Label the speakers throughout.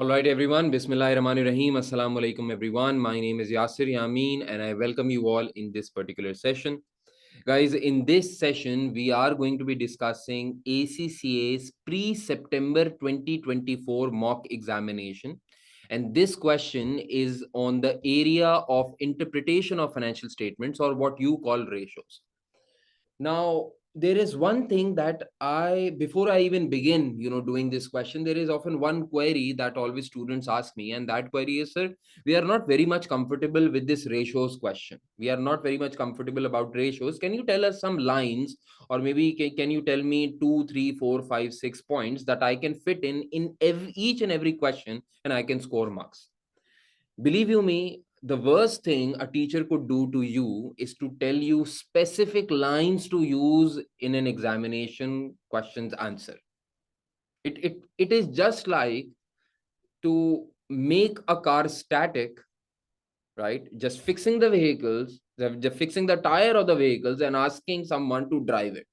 Speaker 1: All right, everyone. Bismillahirrahmanirrahim. Assalamu alaikum, everyone. My name is Yasir Yameen, and I welcome you all in this particular session. Guys, in this session, we are going to be discussing ACCA's pre-September 2024 mock examination. And this question is on the area of interpretation of financial statements, or what you call ratios. Now, there is one thing that before I even begin, doing this question, there is often one query that always students ask me, and that query is, sir, we are not very much comfortable with this ratios question. We are not very much comfortable about ratios. Can you tell us some lines, or maybe can you tell me 2, 3, 4, 5, 6 points that I can fit in each and every question, and I can score marks? Believe you me, the worst thing a teacher could do to you is to tell you specific lines to use in an examination question's answer. It is just like to make a car static, right? Just fixing the vehicles, just fixing the tire of the vehicles and asking someone to drive it.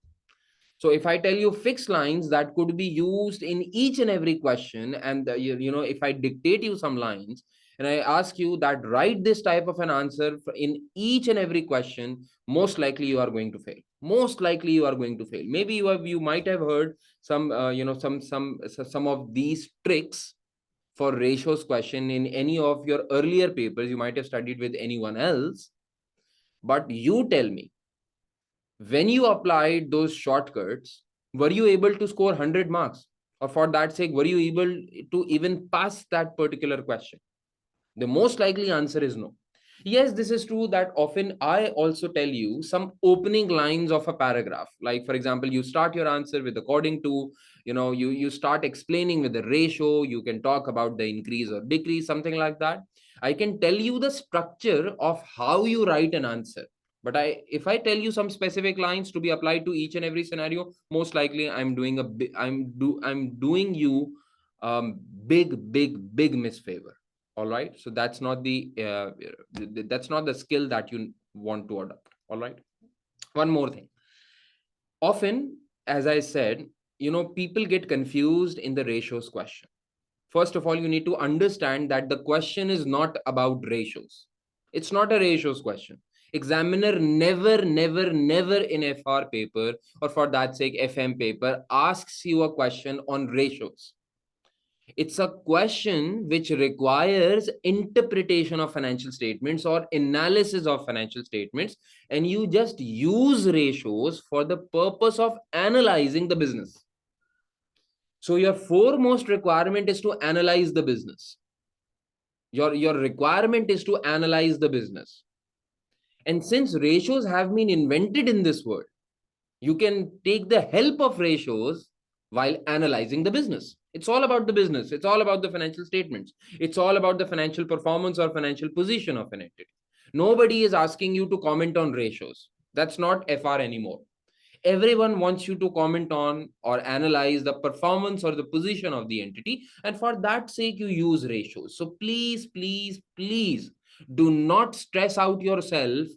Speaker 1: So if I tell you fixed lines that could be used in each and every question, and if I dictate you some lines and I ask you that write this type of an answer in each and every question, most likely you are going to fail. Most likely you are going to fail. Maybe you might have heard some some of these tricks for ratios question in any of your earlier papers. You might have studied with anyone else, but you tell me, when you applied those shortcuts, were you able to score 100 marks? Or for that sake, were you able to even pass that particular question? The most likely answer is no. Yes, this is true that often I also tell you some opening lines of a paragraph. Like, for example, you start your answer with according to, you start explaining with the ratio. You can talk about the increase or decrease, something like that. I can tell you the structure of how you write an answer. But if I tell you some specific lines to be applied to each and every scenario, most likely I'm doing you big misfavor. All right, so that's not the skill that you want to adopt. All right, one more thing. Often, as I said, people get confused in the ratios question. First of all, you need to understand that the question is not about ratios. It's not a ratios question. Examiner never in FR paper, or for that sake FM paper, asks you a question on ratios. It's a question which requires interpretation of financial statements or analysis of financial statements, and you just use ratios for the purpose of analyzing the business. So your foremost requirement is to analyze the business. Your requirement is to analyze the business. And since ratios have been invented in this world, you can take the help of ratios while analyzing the business. It's all about the business. It's all about the financial statements. It's all about the financial performance or financial position of an entity. Nobody is asking you to comment on ratios. That's not FR anymore. Everyone wants you to comment on or analyze the performance or the position of the entity. And for that sake, you use ratios. So please, please, please do not stress out yourself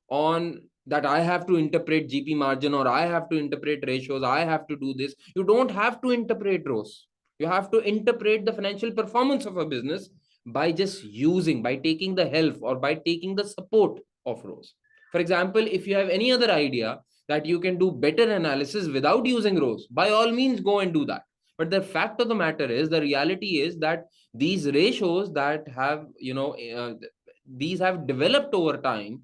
Speaker 1: on that I have to interpret GP margin or I have to interpret ratios. I have to do this. You don't have to interpret ROS. You have to interpret the financial performance of a business by taking the help or by taking the support of ROS. For example, if you have any other idea that you can do better analysis without using ROS, by all means go and do that. But the fact of the matter is, the reality is that these ratios that have, these have developed over time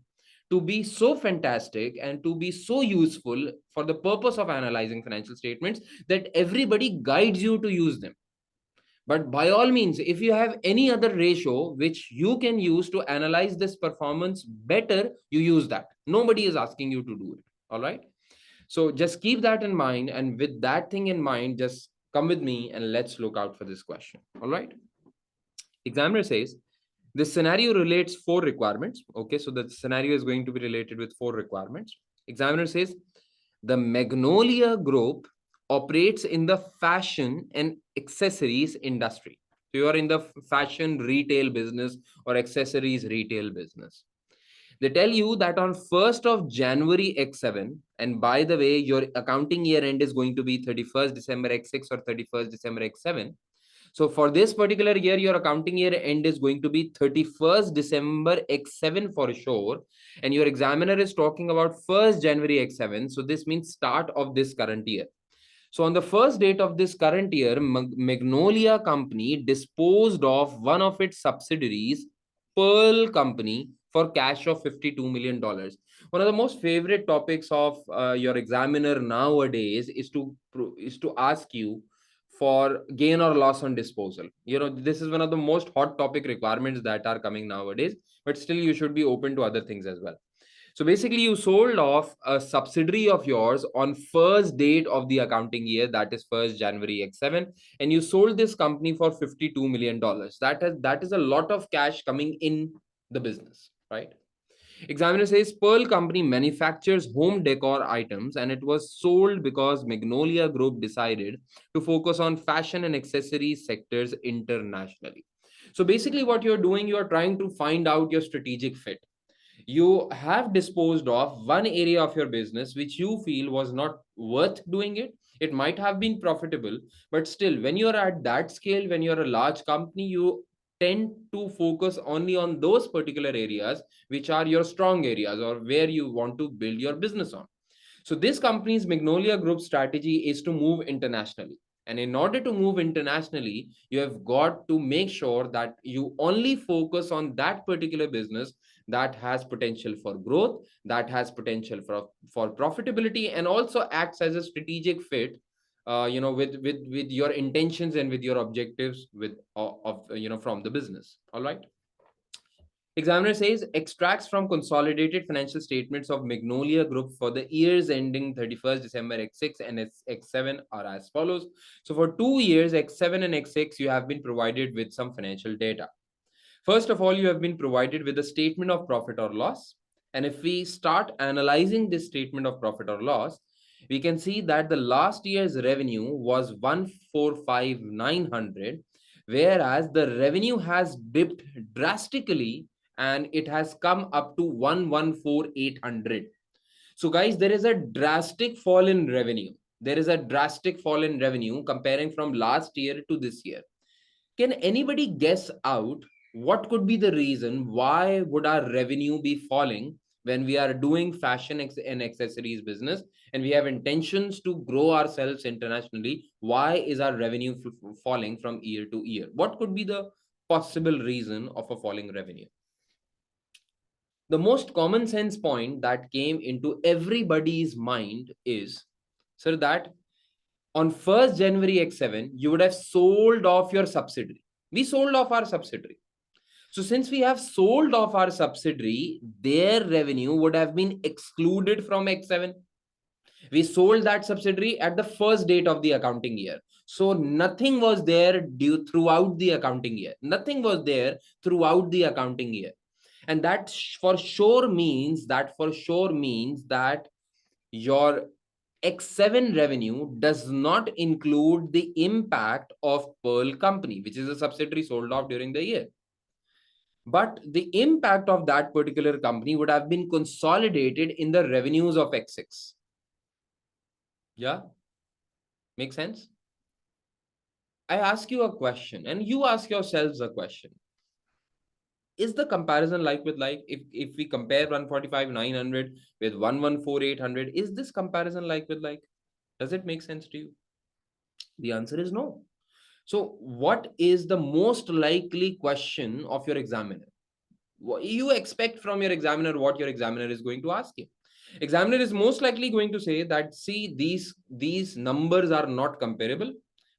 Speaker 1: to be so fantastic and to be so useful for the purpose of analyzing financial statements that everybody guides you to use them. But by all means, if you have any other ratio which you can use to analyze this performance better, you use that. Nobody is asking you to do it. All right. So just keep that in mind. And with that thing in mind, just come with me and let's look out for this question. All right. Examiner says, this scenario relates 4 requirements. Okay, so the scenario is going to be related with 4 requirements. Examiner says, the Magnolia Group operates in the fashion and accessories industry. So you are in the fashion retail business or accessories retail business. They tell you that on 1st of January X7, and by the way, your accounting year end is going to be 31st December X6 or 31st December X7. So for this particular year, your accounting year end is going to be 31st December X7 for sure. And your examiner is talking about 1st January X7. So this means start of this current year. So on the first date of this current year, Magnolia company disposed of one of its subsidiaries, Pearl Company, for cash of $52 million. One of the most favorite topics of your examiner nowadays is to ask you for gain or loss on disposal. This is one of the most hot topic requirements that are coming nowadays, but still you should be open to other things as well. So basically, you sold off a subsidiary of yours on first date of the accounting year, that is 1st January X7, and you sold this company for $52 million. That is a lot of cash coming in the business, right? Examiner says Pearl Company manufactures home decor items and it was sold because Magnolia Group decided to focus on fashion and accessories sectors internationally. So basically, what you're doing, you're trying to find out your strategic fit. You have disposed of one area of your business which you feel was not worth doing it. It might have been profitable, but still, when you're at that scale, when you're a large company, you tend to focus only on those particular areas which are your strong areas or where you want to build your business on. So this company's Magnolia Group strategy is to move internationally. And in order to move internationally, you have got to make sure that you only focus on that particular business that has potential for growth, that has potential for profitability, and also acts as a strategic fit, with your intentions and with your objectives from the business. All right. Examiner says extracts from consolidated financial statements of Magnolia Group for the years ending 31st December X6 and X7 are as follows. So for 2 years, X7 and X6, you have been provided with some financial data. First of all, you have been provided with a statement of profit or loss. And if we start analyzing this statement of profit or loss, we can see that the last year's revenue was 145,900, whereas the revenue has dipped drastically and it has come up to 114,800. So guys, there is a drastic fall in revenue. There is a drastic fall in revenue comparing from last year to this year. Can anybody guess out what could be the reason why would our revenue be falling when we are doing fashion and accessories business and we have intentions to grow ourselves internationally? Why is our revenue falling from year to year? What could be the possible reason of a falling revenue? The most common sense point that came into everybody's mind is, sir, that on 1st January X7, you would have sold off your subsidiary. We sold off our subsidiary. So since we have sold off our subsidiary, their revenue would have been excluded from X7. We sold that subsidiary at the first date of the accounting year. So nothing was there due throughout the accounting year. Nothing was there throughout the accounting year. And that for sure means that your X7 revenue does not include the impact of Pearl Company, which is a subsidiary sold off during the year. But the impact of that particular company would have been consolidated in the revenues of X6. Yeah? Make sense? I ask you a question and you ask yourselves a question. Is the comparison like with like? If we compare 145,900 with 114,800, is this comparison like with like? Does it make sense to you? The answer is no. So what is the most likely question of your examiner? You expect from your examiner what your examiner is going to ask you. Examiner is most likely going to say that, see, these numbers are not comparable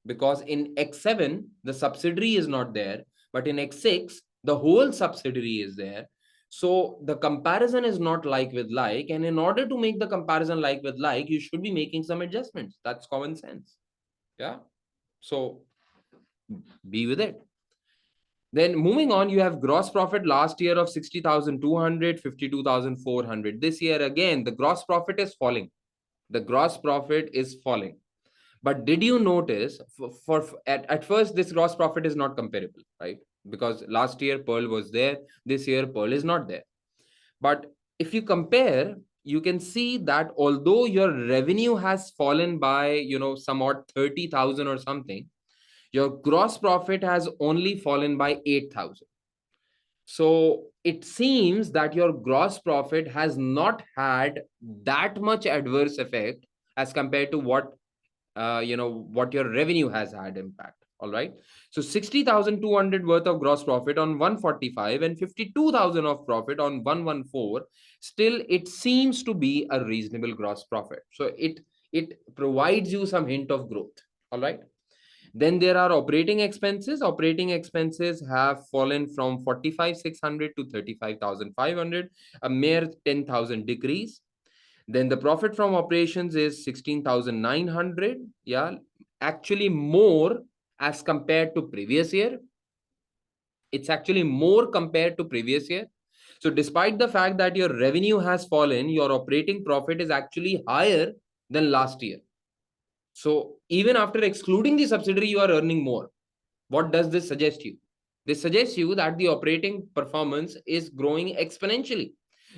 Speaker 1: because in X7 the subsidiary is not there, but in X6 the whole subsidiary is there. So the comparison is not like with like, and in order to make the comparison like with like, you should be making some adjustments. That's common sense. Yeah. So be with it. Then moving on, you have gross profit last year of 60,200, 52,400. This year again, the gross profit is falling. The gross profit is falling. But did you notice at first this gross profit is not comparable, right? Because last year Pearl was there, this year Pearl is not there. But if you compare, you can see that although your revenue has fallen by somewhat 30,000 or something, Your gross profit has only fallen by 8,000. So it seems that your gross profit has not had that much adverse effect as compared to what your revenue has had impact. All right. So 60,200 worth of gross profit on 145 and 52,000 of profit on 114. Still, it seems to be a reasonable gross profit. So it provides you some hint of growth. All right. Then there are operating expenses. Operating expenses have fallen from 45,600 to 35,500, a mere 10,000 decrease. Then the profit from operations is 16,900. Yeah, actually more as compared to previous year. It's actually more compared to previous year. So despite the fact that your revenue has fallen, your operating profit is actually higher than last year. So even after excluding the subsidiary, you are earning more. What does this suggest you? This suggests you that the operating performance is growing exponentially.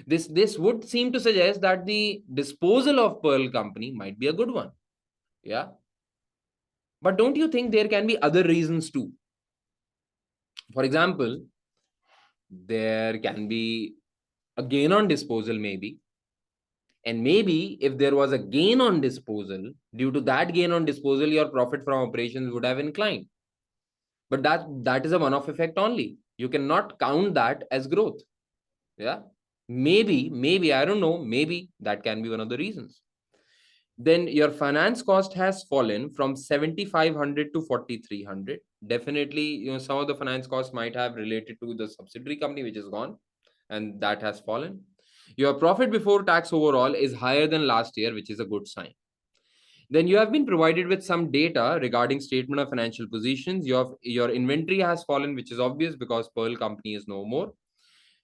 Speaker 1: This would seem to suggest that the disposal of Pearl company might be a good one. Yeah. But don't you think there can be other reasons too? For example, there can be a gain on disposal, maybe. And maybe if there was a gain on disposal, due to that gain on disposal, your profit from operations would have inclined. But that is a one-off effect only. You cannot count that as growth. Yeah. Maybe, I don't know, maybe that can be one of the reasons. Then your finance cost has fallen from 7,500 to 4,300. Definitely, some of the finance costs might have related to the subsidiary company, which is gone, and that has fallen. Your profit before tax overall is higher than last year, which is a good sign. Then you have been provided with some data regarding statement of financial positions. Your inventory has fallen, which is obvious because Pearl company is no more.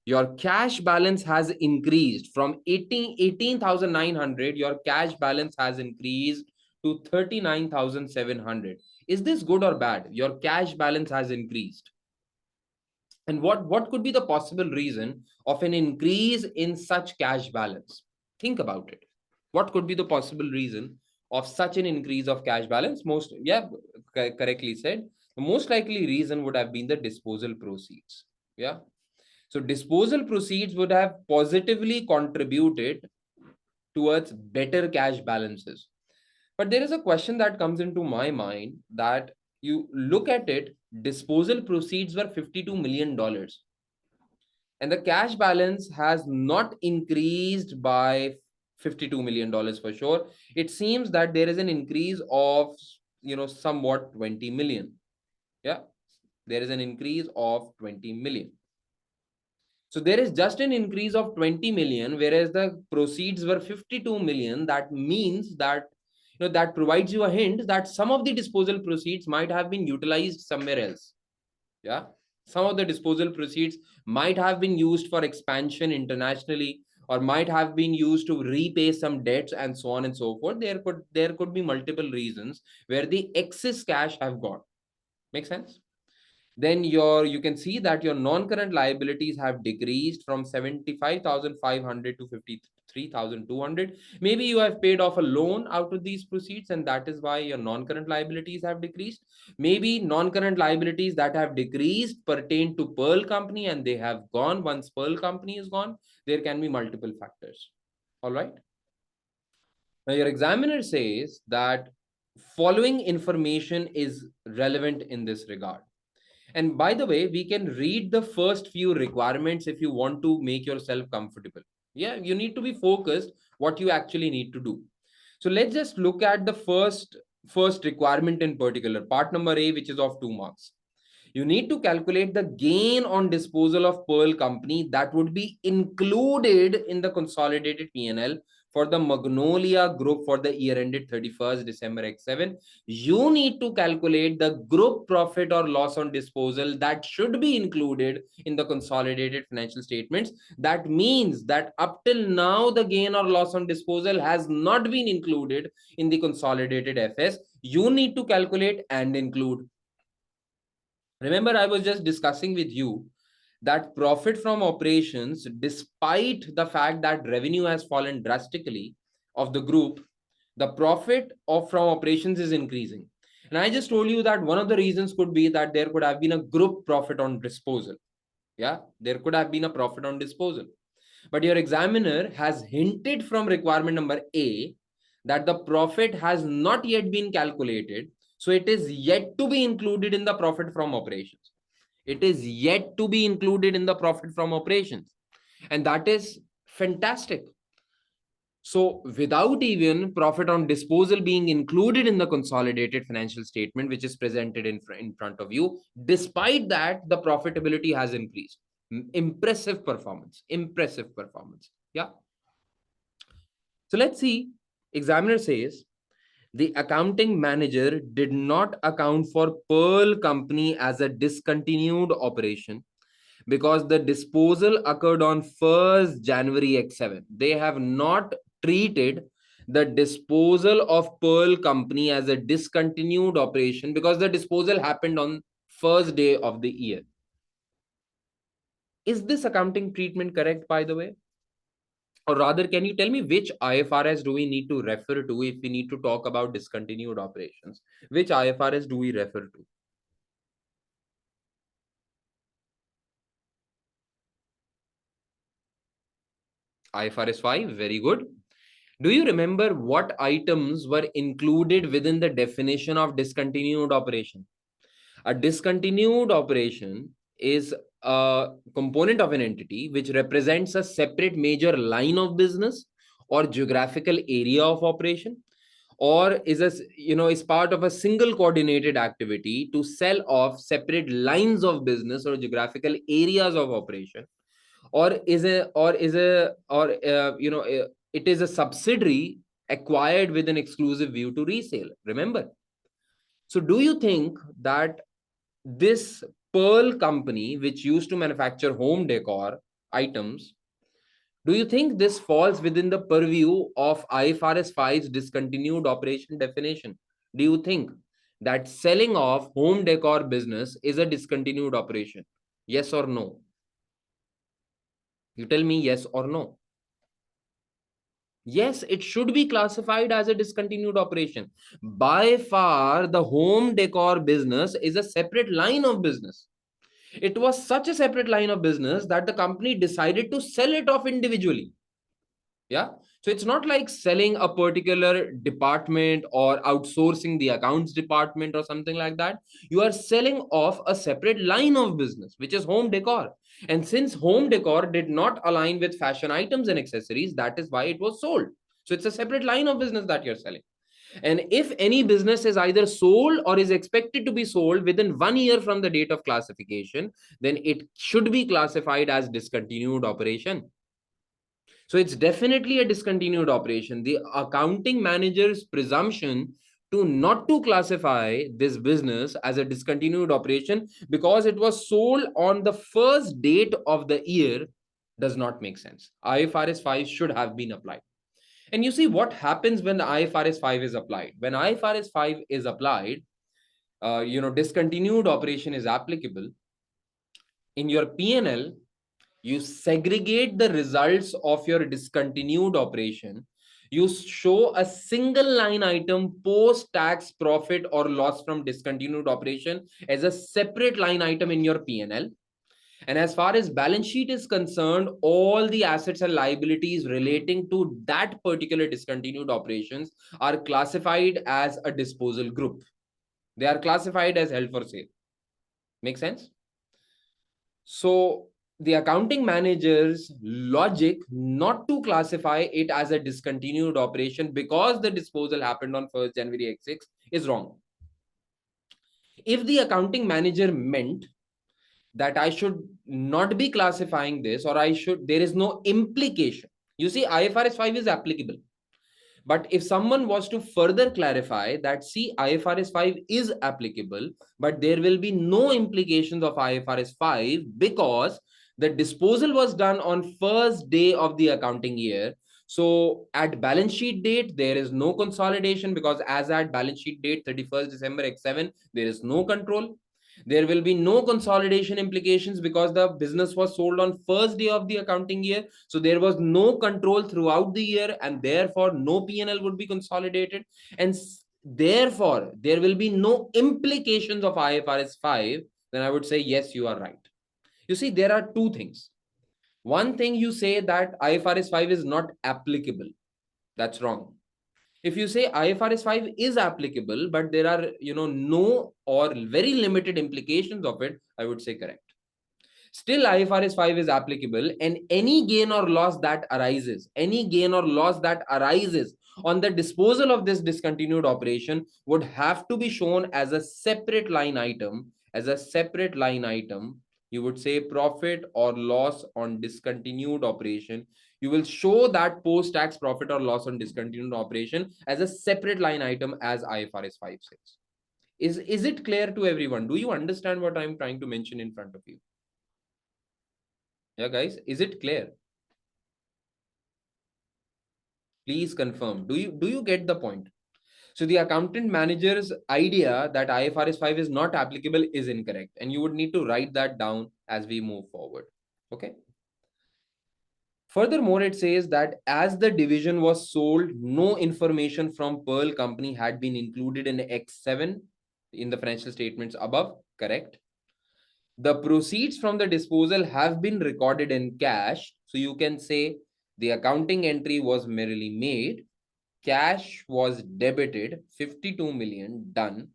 Speaker 1: Your cash balance has increased from 18,900. Your cash balance has increased to 39,700. Is this good or bad? Your cash balance has increased. And what could be the possible reason of an increase in such cash balance? Think about it. What could be the possible reason of such an increase of cash balance? Correctly said. The most likely reason would have been the disposal proceeds. Yeah. So disposal proceeds would have positively contributed towards better cash balances. But there is a question that comes into my mind that you look at it, disposal proceeds were $52 million. And the cash balance has not increased by $52 million for sure. It seems that there is an increase of, somewhat 20 million. Yeah. There is an increase of 20 million. So there is just an increase of 20 million, whereas the proceeds were 52 million. That means that, that provides you a hint that some of the disposal proceeds might have been utilized somewhere else. Yeah. Some of the disposal proceeds might have been used for expansion internationally, or might have been used to repay some debts and so on and so forth. There could be multiple reasons where the excess cash have gone. Make sense? Then you can see that your non-current liabilities have decreased from 75,500 to 53,200. Maybe you have paid off a loan out of these proceeds, and that is why your non-current liabilities have decreased. Maybe non-current liabilities that have decreased pertain to Pearl company, and they have gone. Once Pearl company is gone, there can be multiple factors. All right. Now your examiner says that following information is relevant in this regard. And by the way, we can read the first few requirements if you want to make yourself comfortable. Yeah, you need to be focused what you actually need to do. So let's just look at the first requirement in particular, part number A, which is of 2 marks. You need to calculate the gain on disposal of Pearl company that would be included in the consolidated P&L for the Magnolia group for the year ended 31st December X7. You need to calculate the group profit or loss on disposal that should be included in the consolidated financial statements. That means that up till now, the gain or loss on disposal has not been included in the consolidated FS. You need to calculate and include. Remember, I was just discussing with you that profit from operations, despite the fact that revenue has fallen drastically of the group, the profit from operations is increasing. And I just told you that one of the reasons could be that there could have been a group profit on disposal. Yeah, there could have been a profit on disposal. But your examiner has hinted from requirement number A that the profit has not yet been calculated. So it is yet to be included in the profit from operations. It is yet to be included in the profit from operations. And that is fantastic. So without even profit on disposal being included in the consolidated financial statement, which is presented in front of you, despite that, the profitability has increased. Impressive performance. Impressive performance. Yeah. So let's see. Examiner says the accounting manager did not account for Pearl Company as a discontinued operation because the disposal occurred on 1st January X7. They have not treated the disposal of Pearl Company as a discontinued operation because the disposal happened on first day of the year. Is this accounting treatment correct, by the way? Or rather, can you tell me which IFRS do we need to refer to if we need to talk about discontinued operations? Which IFRS do we refer to? IFRS 5, very good. Do you remember what items were included within the definition of discontinued operation? A discontinued operation is a component of an entity which represents a separate major line of business or geographical area of operation, or is part of a single coordinated activity to sell off separate lines of business or geographical areas of operation, or it is a subsidiary acquired with an exclusive view to resale. Remember. So do you think that this Pearl Company, which used to manufacture home decor items, do you think this falls within the purview of IFRS 5's discontinued operation definition? Do you think that selling of home decor business is a discontinued operation? Yes or no? You tell me yes or no. Yes, it should be classified as a discontinued operation. By far, the home decor business is a separate line of business. It was such a separate line of business that the company decided to sell it off individually. Yeah. So it's not like selling a particular department or outsourcing the accounts department or something like that. You are selling off a separate line of business, which is home decor. And since home decor did not align with fashion items and accessories, that is why it was sold. So it's a separate line of business that you're selling. And if any business is either sold or is expected to be sold within 1 year from the date of classification, then it should be classified as discontinued operation. So it's definitely a discontinued operation. The accounting manager's presumption to not to classify this business as a discontinued operation because it was sold on the first date of the year does not make sense. IFRS 5 should have been applied. And you see what happens when the IFRS 5 is applied. When IFRS 5 is applied, discontinued operation is applicable. In your P&L, you segregate the results of your discontinued operation. You show a single line item post tax profit or loss from discontinued operation as a separate line item in your P&L. And as far as balance sheet is concerned, all the assets and liabilities relating to that particular discontinued operations are classified as a disposal group. They are classified as held for sale. Make sense? So the accounting manager's logic not to classify it as a discontinued operation because the disposal happened on 1st January X6 is wrong. If the accounting manager meant that I should not be classifying this, or there is no implication. You see, IFRS 5 is applicable. But if someone was to further clarify that, see, IFRS 5 is applicable, but there will be no implications of IFRS 5 because the disposal was done on first day of the accounting year. So at balance sheet date, there is no consolidation because as at balance sheet date, 31st December X7, there is no control. There will be no consolidation implications because the business was sold on first day of the accounting year. So there was no control throughout the year and therefore no P&L would be consolidated. And therefore there will be no implications of IFRS 5, then I would say, yes, you are right. You see, there are two things. One thing, you say that IFRS 5 is not applicable. That's wrong. If you say IFRS 5 is applicable, but there are, no or very limited implications of it, I would say correct. Still, IFRS 5 is applicable, and any gain or loss that arises, on the disposal of this discontinued operation would have to be shown as a separate line item. You would say profit or loss on discontinued operation. You will show that post-tax profit or loss on discontinued operation as a separate line item, as IFRS 5 says. Is it clear to everyone? Do you understand what I'm trying to mention in front of you? Yeah, guys, is it clear? Please confirm. Do you get the point? So the accountant manager's idea that IFRS 5 is not applicable is incorrect, and you would need to write that down as we move forward. Okay. Furthermore, it says that as the division was sold, no information from Pearl Company had been included in X7 in the financial statements above. Correct. The proceeds from the disposal have been recorded in cash. So you can say the accounting entry was merely made. Cash was debited, 52 million, done.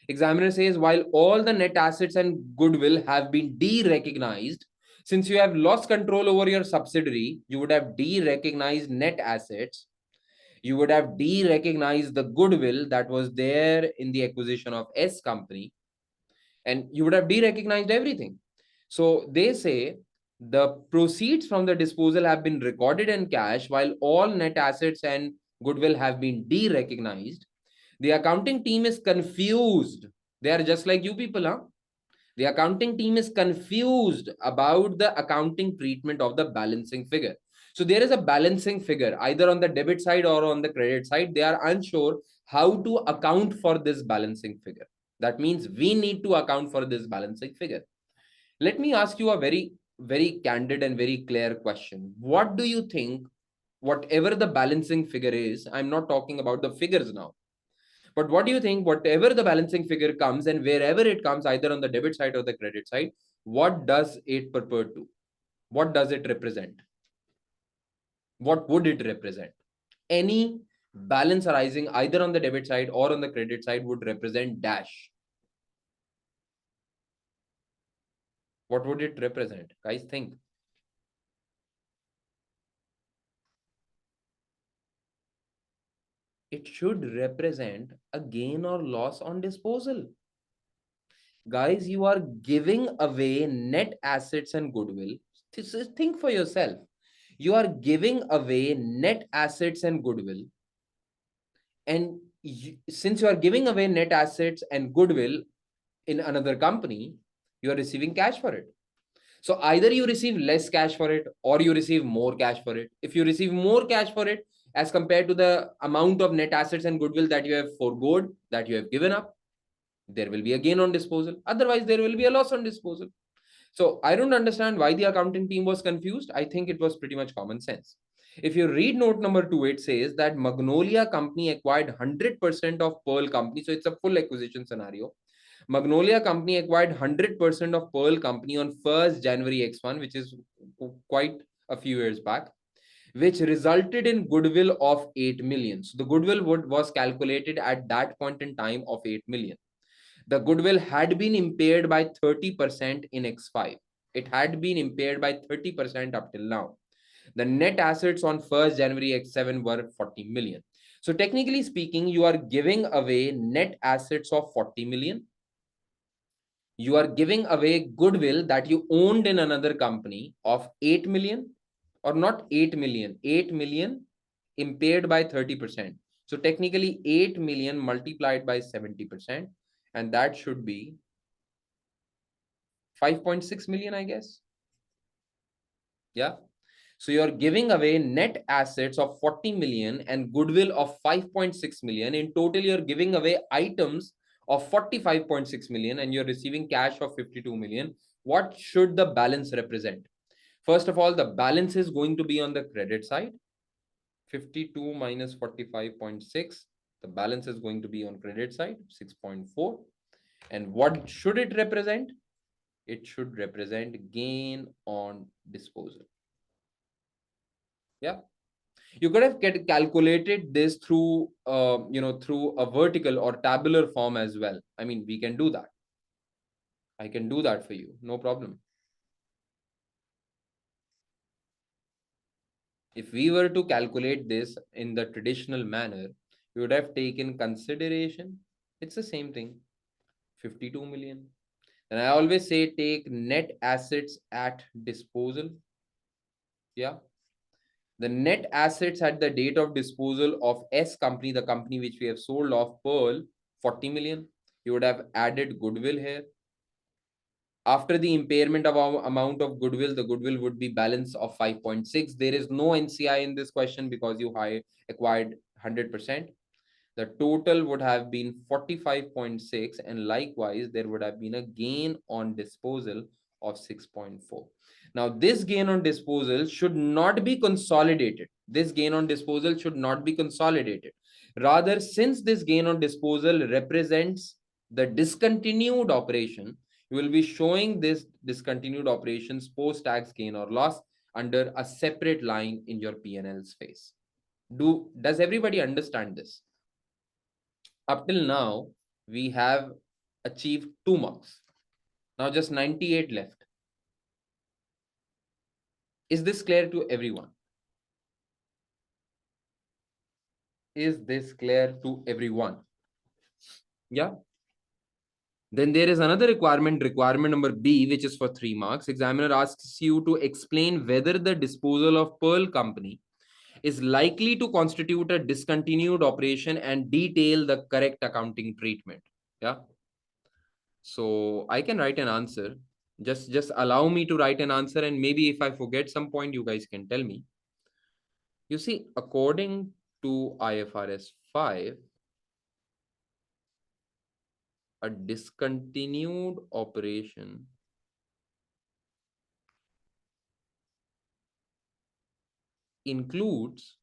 Speaker 1: Examiner says, while all the net assets and goodwill have been de-recognized, since you have lost control over your subsidiary, you would have de-recognized net assets. You would have de-recognized the goodwill that was there in the acquisition of S company, and you would have de-recognized everything. So they say the proceeds from the disposal have been recorded in cash while all net assets and goodwill have been de-recognized. The accounting team is confused. They are just like you people, huh? The accounting team is confused about the accounting treatment of the balancing figure. So there is a balancing figure either on the debit side or on the credit side. They are unsure how to account for this balancing figure. That means we need to account for this balancing figure. Let me ask you a very, very candid and very clear question. What do you think, whatever the balancing figure is, I'm not talking about the figures now, but what do you think, whatever the balancing figure comes and wherever it comes, either on the debit side or the credit side, what does it purport to? What does it represent? What would it represent? Any balance arising either on the debit side or on the credit side would represent dash. What would it represent? Guys, think. It should represent a gain or loss on disposal. Guys, you are giving away net assets and goodwill. Think for yourself. You are giving away net assets and goodwill. And since you are giving away net assets and goodwill in another company, you are receiving cash for it. So either you receive less cash for it or you receive more cash for it. If you receive more cash for it as compared to the amount of net assets and goodwill that you have foregone, that you have given up, there will be a gain on disposal. Otherwise, there will be a loss on disposal. So I don't understand why the accounting team was confused. I think it was pretty much common sense. If you read note number 2, it says that Magnolia company acquired 100% of Pearl company. So it's a full acquisition scenario. Magnolia company acquired 100% of Pearl company on 1st January X1, which is quite a few years back, which resulted in goodwill of 8 million. So the goodwill was calculated at that point in time of 8 million. The goodwill had been impaired by 30% in X5. It had been impaired by 30% up till now. The net assets on 1st January X7 were 40 million. So technically speaking, you are giving away net assets of 40 million. You are giving away goodwill that you owned in another company of 8 million, or not 8 million, 8 million impaired by 30%. So technically 8 million multiplied by 70%, and that should be 5.6 million, I guess. Yeah. So you're giving away net assets of 40 million and goodwill of 5.6 million. In total, you're giving away items of 45.6 million and you're receiving cash of 52 million. What should the balance represent? First of all, the balance is going to be on the credit side. 52 minus 45.6. The balance is going to be on credit side, 6.4. And what should it represent? It should represent gain on disposal. Yeah. You could have calculated this through, through a vertical or tabular form as well. I mean, we can do that. I can do that for you. No problem. If we were to calculate this in the traditional manner, we would have taken consideration. It's the same thing, 52 million. And I always say take net assets at disposal. Yeah. The net assets at the date of disposal of S company, the company which we have sold off, Pearl, 40 million. You would have added goodwill here. After the impairment of our amount of goodwill, the goodwill would be balance of 5.6. There is no NCI in this question because you acquired 100%. The total would have been 45.6, and likewise there would have been a gain on disposal of 6.4. Now this gain on disposal should not be consolidated. This gain on disposal should not be consolidated. Rather, since this gain on disposal represents the discontinued operation, you will be showing this discontinued operations post-tax gain or loss under a separate line in your P&L space. Does everybody understand this? Up till now, we have achieved 2 marks. Now just 98 left. Is this clear to everyone? Is this clear to everyone? Yeah. Then there is another requirement number B, which is for 3 marks. Examiner asks you to explain whether the disposal of Pearl Company is likely to constitute a discontinued operation and detail the correct accounting treatment. Yeah. So I can write an answer. Just allow me to write an answer, and maybe if I forget some point, you guys can tell me. You see, according to IFRS 5, a discontinued operation includes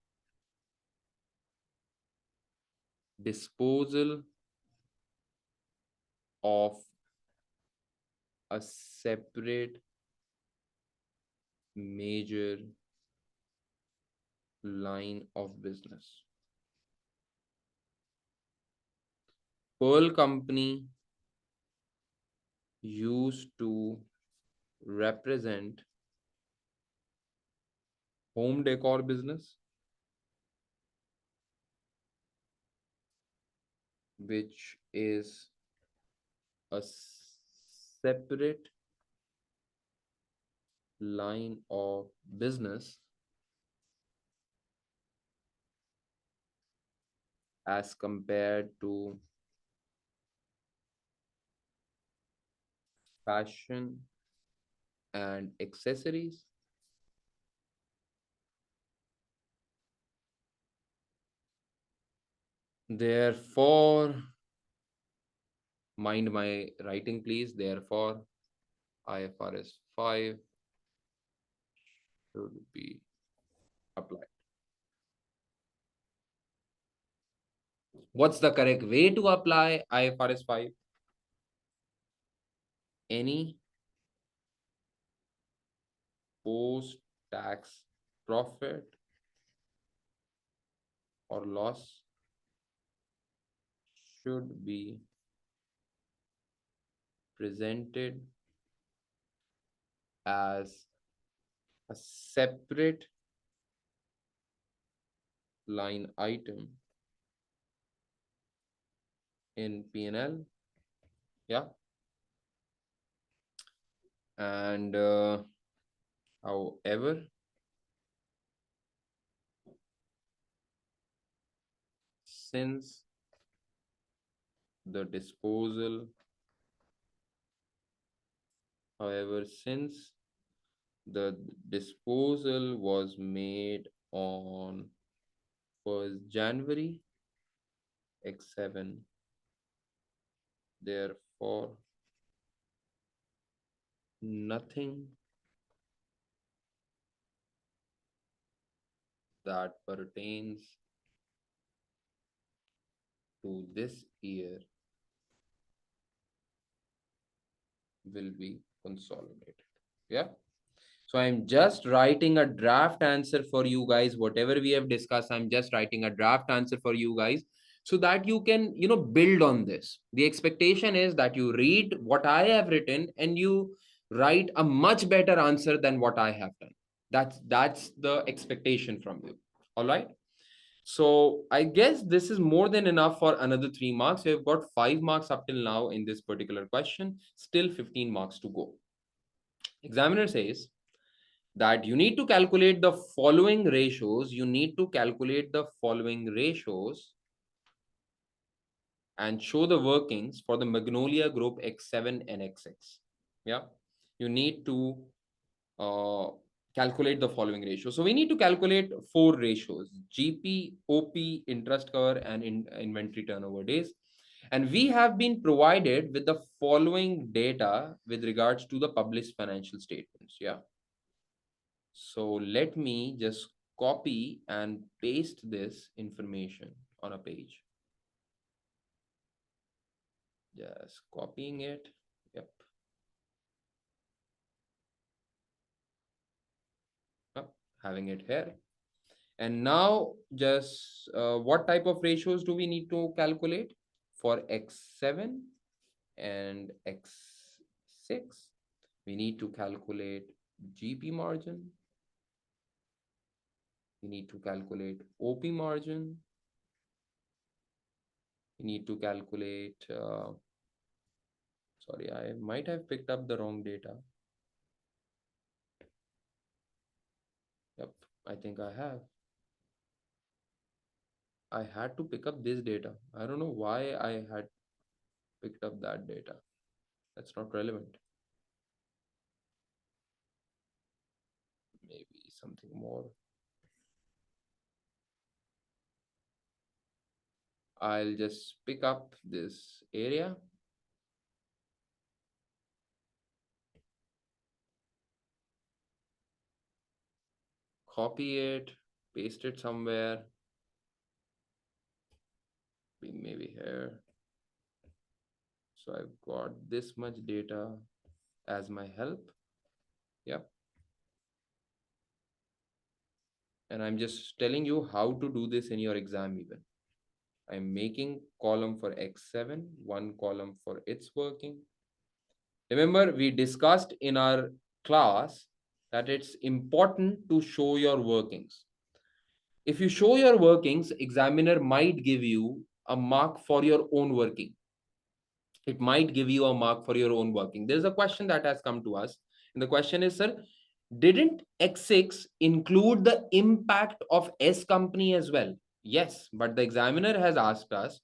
Speaker 1: disposal of a separate major line of business. Pearl Company used to represent home decor business, which is a separate line of business as compared to fashion and accessories. Therefore, mind my writing, please. Therefore, IFRS 5 should be applied. What's the correct way to apply IFRS 5? Any post-tax profit or loss should be presented as a separate line item in P&L. Yeah. And however, since the disposal, since the disposal was made on 1st January X7, therefore nothing that pertains to this year will be consolidated. Yeah. So I'm just writing a draft answer for you guys. Whatever we have discussed, I'm just writing a draft answer for you guys so that you can, build on this. The expectation is that you read what I have written and you write a much better answer than what I have done. That's the expectation from you. All right. So I guess this is more than enough for another 3 marks. We've got 5 marks up till now in this particular question, still 15 marks to go. Examiner says that you need to calculate the following ratios. You need to calculate the following ratios and show the workings for the Magnolia group X7 and X6. Yeah, you need to uh, calculate the following ratios. So we need to calculate 4 ratios: GP, OP, interest cover, and inventory turnover days. And we have been provided with the following data with regards to the published financial statements. Yeah. So let me just copy and paste this information on a page. Just copying it. Yep. Having it here. And now just what type of ratios do we need to calculate for X7 and X6? We need to calculate GP margin. We need to calculate OP margin. We need to calculate, sorry, I might have picked up the wrong data. Yep, I think I have. I had to pick up this data. I don't know why I had picked up that data. That's not relevant. Maybe something more. I'll just pick up this area. Copy it, paste it somewhere. Maybe here. So I've got this much data as my help. Yep. And I'm just telling you how to do this in your exam even. I'm making column for X7, one column for its working. Remember, we discussed in our class that it's important to show your workings. If you show your workings, examiner might give you a mark for your own working. It might give you a mark for your own working. There's a question that has come to us. And the question is, sir, didn't X6 include the impact of S company as well? Yes, but the examiner has asked us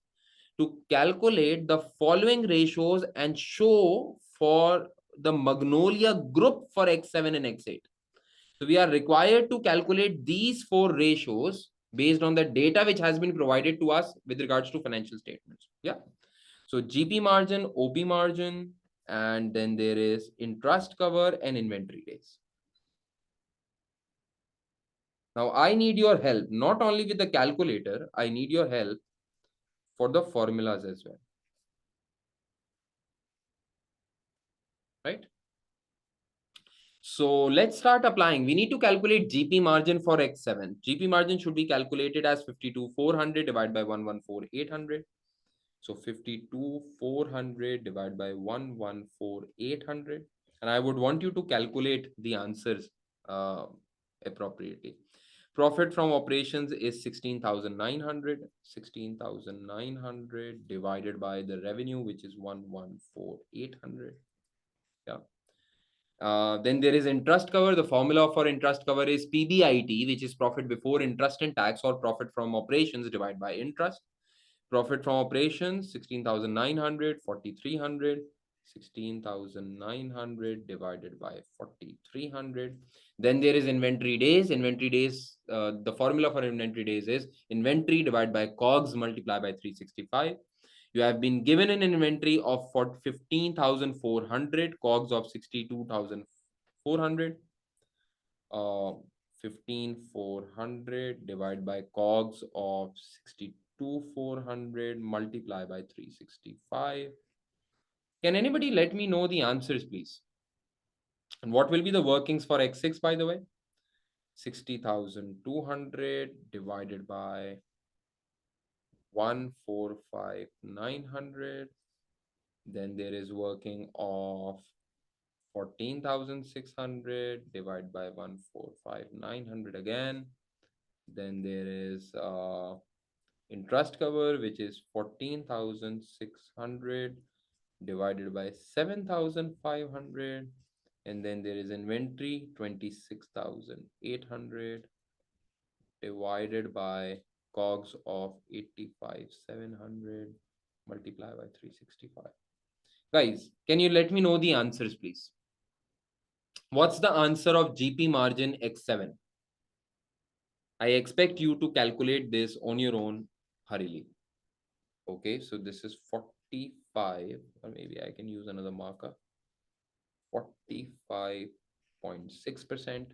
Speaker 1: to calculate the following ratios and show for the Magnolia group for X7 and X8. So we are required to calculate these 4 ratios based on the data which has been provided to us with regards to financial statements. Yeah. So GP margin, OP margin, and then there is interest cover and inventory days. Now I need your help, not only with the calculator, I need your help for the formulas as well. Right? So let's start applying. We need to calculate GP margin for X7. GP margin should be calculated as 52,400 divided by 114,800. So 52,400 divided by 114,800. And I would want you to calculate the answers appropriately. Profit from operations is 16,900. 16,900 divided by the revenue, which is 114,800. Yeah. Then there is interest cover. The formula for interest cover is PBIT, which is profit before interest and tax, or profit from operations divided by interest. Profit from operations, 16,900, 4,300. 16,900 divided by 4,300. Then there is inventory days. Inventory days, the formula for inventory days is inventory divided by COGS multiplied by 365. You have been given an inventory of 15,400, COGS of 62,400. 15,400 divided by COGS of 2400 multiply by 365. Can anybody let me know the answers, please? And what will be the workings for x6, by the way? 60,200 divided by 145,900. Then there is working of 14,600 divided by 145,900 again. Then there is interest cover, which is 14,600 divided by 7,500. And then there is inventory, 26,800 divided by cogs of 85,700 multiply by 365. Guys, can you let me know the answers, please? What's the answer of GP margin X7? I expect you to calculate this on your own hurriedly. Okay, so this is 45, or maybe I can use another marker. 45.6%.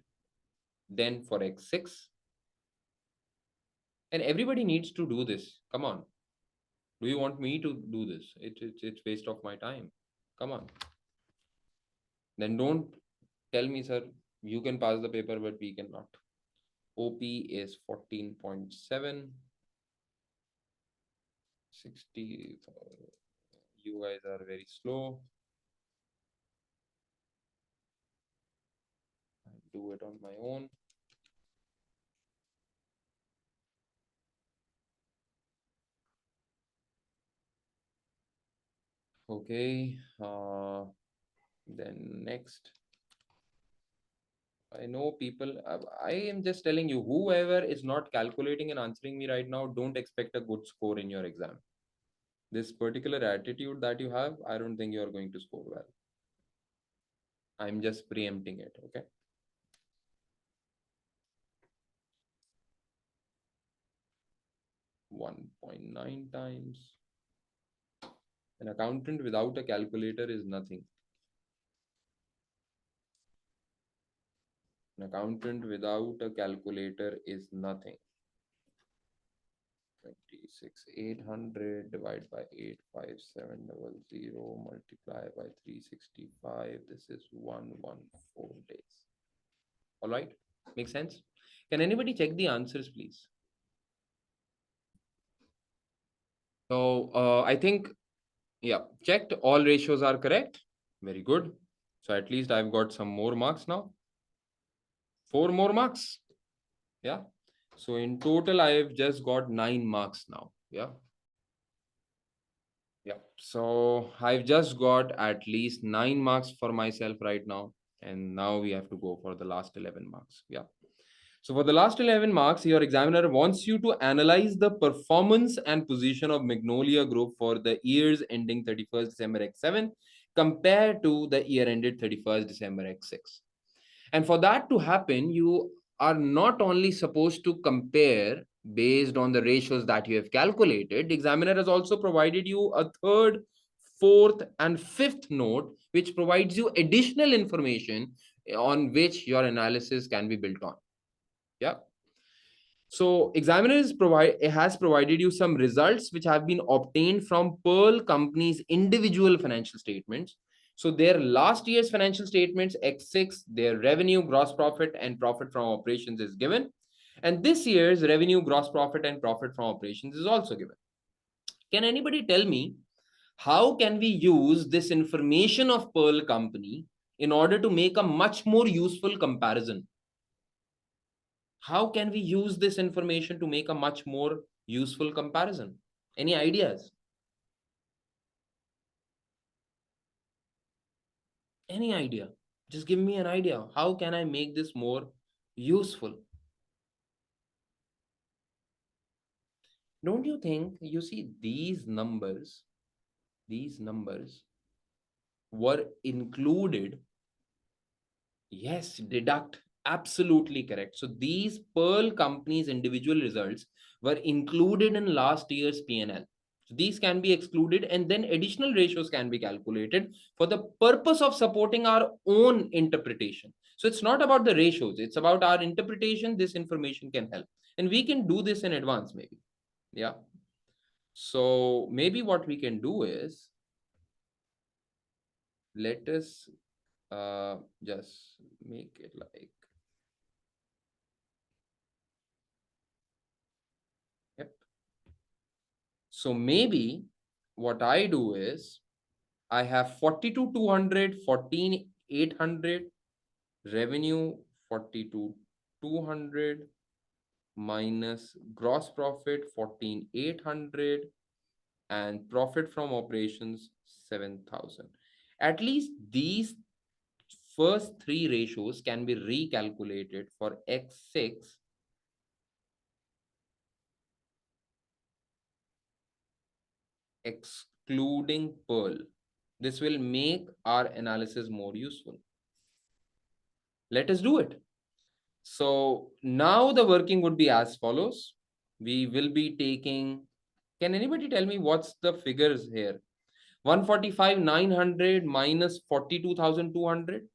Speaker 1: Then for X6. And everybody needs to do this. Come on. Do you want me to do this? It's waste of my time. Come on. Then don't tell me, sir, you can pass the paper, but we cannot. OP is 14.7. 60. You guys are very slow. I'll do it on my own. Okay. Then next. I know people, I am just telling you, whoever is not calculating and answering me right now, don't expect a good score in your exam. This particular attitude that you have, I don't think you're going to score well. I'm just preempting it, okay? $1.9 times. An accountant without a calculator is nothing. An accountant without a calculator is nothing. 26,800 divided by 85700 multiply by 365. This is 114 days. All right, makes sense? Can anybody check the answers, please? So I think, yeah, checked. All ratios are correct. Very good. So at least I've got some more marks now. 4 more marks. Yeah. So in total, I've just got 9 marks now. Yeah. Yeah. So I've just got at least 9 marks for myself right now. And now we have to go for the last 11 marks. Yeah. So for the last 11 marks, your examiner wants you to analyze the performance and position of Magnolia Group for the years ending 31st December X7 compared to the year ended 31st December X6. And for that to happen, you are not only supposed to compare based on the ratios that you have calculated, the examiner has also provided you a third, fourth, and fifth note, which provides you additional information on which your analysis can be built on. Yeah. So examiner has provided you some results which have been obtained from Pearl Company's individual financial statements. So their last year's financial statements, X6, their revenue, gross profit, and profit from operations is given. And this year's revenue, gross profit, and profit from operations is also given. Can anybody tell me how can we use this information of Pearl Company in order to make a much more useful comparison? How can we use this information to make a much more useful comparison? Any ideas? Any idea? Just give me an idea. How can I make this more useful? Don't you think, you see, these numbers were included. Yes, deduct. Absolutely correct. So these Pearl Company's individual results were included in last year's P&L. So these can be excluded, and then additional ratios can be calculated for the purpose of supporting our own interpretation. So it's not about the ratios, it's about our interpretation. This information can help. And we can do this in advance maybe. Yeah. So maybe what we can do is, let us just make it like, yep. So maybe what I do is, I have 42,200, 14,800 revenue, 42,200 minus gross profit 14,800 and profit from operations 7,000. At least these first three ratios can be recalculated for X6 excluding Pearl. This will make our analysis more useful. Let us do it. So now the working would be as follows. We will be taking, can anybody tell me what's the figures here? 145,900 minus 42,200.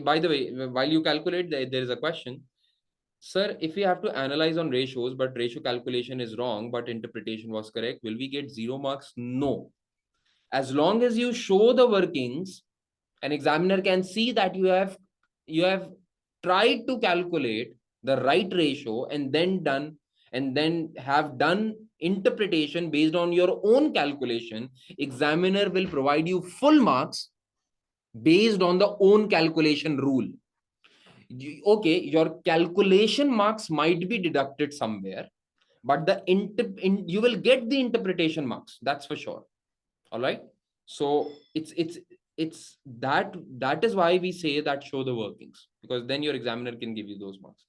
Speaker 1: By the way, while you calculate, there is a question. Sir, if we have to analyze on ratios, but ratio calculation is wrong, but interpretation was correct, will we get 0 marks? No. As long as you show the workings, an examiner can see that you have tried to calculate the right ratio and then have done interpretation based on your own calculation. Examiner will provide you full marks based on the own calculation rule. Okay, your calculation marks might be deducted somewhere, but you will get the interpretation marks, that's for sure. All right. So it's that is why we say that show the workings, because then your examiner can give you those marks.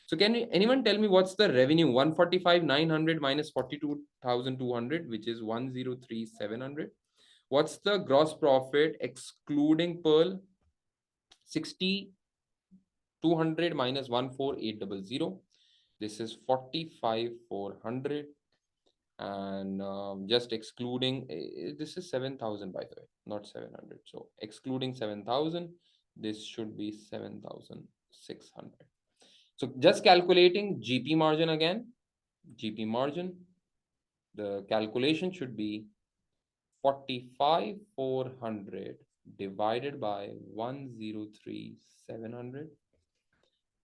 Speaker 1: So anyone tell me what's the revenue? 145,900 minus 42,200, which is 103,700. What's the gross profit excluding Pearl? 60,200 minus 148,000. This is 45,400. And just excluding, this is 7,000 by the way, not 700. So excluding 7,000, this should be 7,600. So just calculating GP margin again. GP margin, the calculation should be 45,400 divided by 103,700.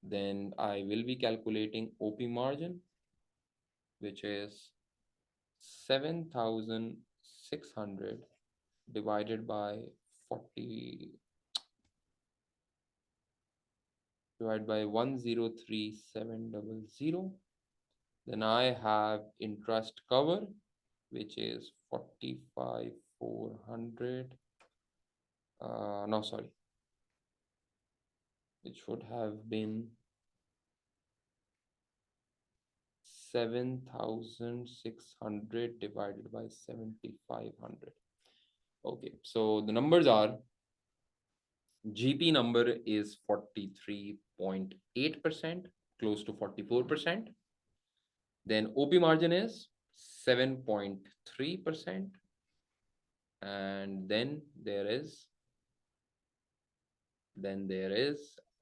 Speaker 1: Then I will be calculating OP margin, which is 7,600 divided by 40 divided by 103,700. Then I have interest cover, which is 45,400. No, sorry. It should have been 7,600 divided by 7,500. Okay, so the numbers are, GP number is 43.8%, close to 44%. Then OP margin is 7.3%. And then there is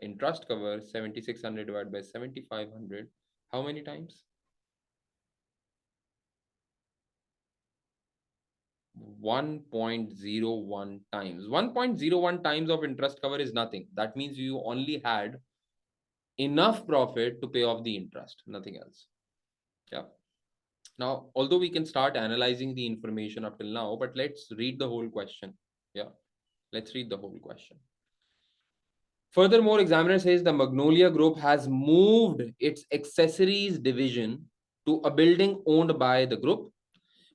Speaker 1: interest cover, 7,600 divided by 7,500. How many times? 1.01 times. 1.01 times of interest cover is nothing. That means you only had enough profit to pay off the interest, nothing else. Yeah. Now, although we can start analyzing the information up till now, but let's read the whole question. Yeah. Let's read the whole question. Furthermore, examiner says the Magnolia Group has moved its accessories division to a building owned by the group.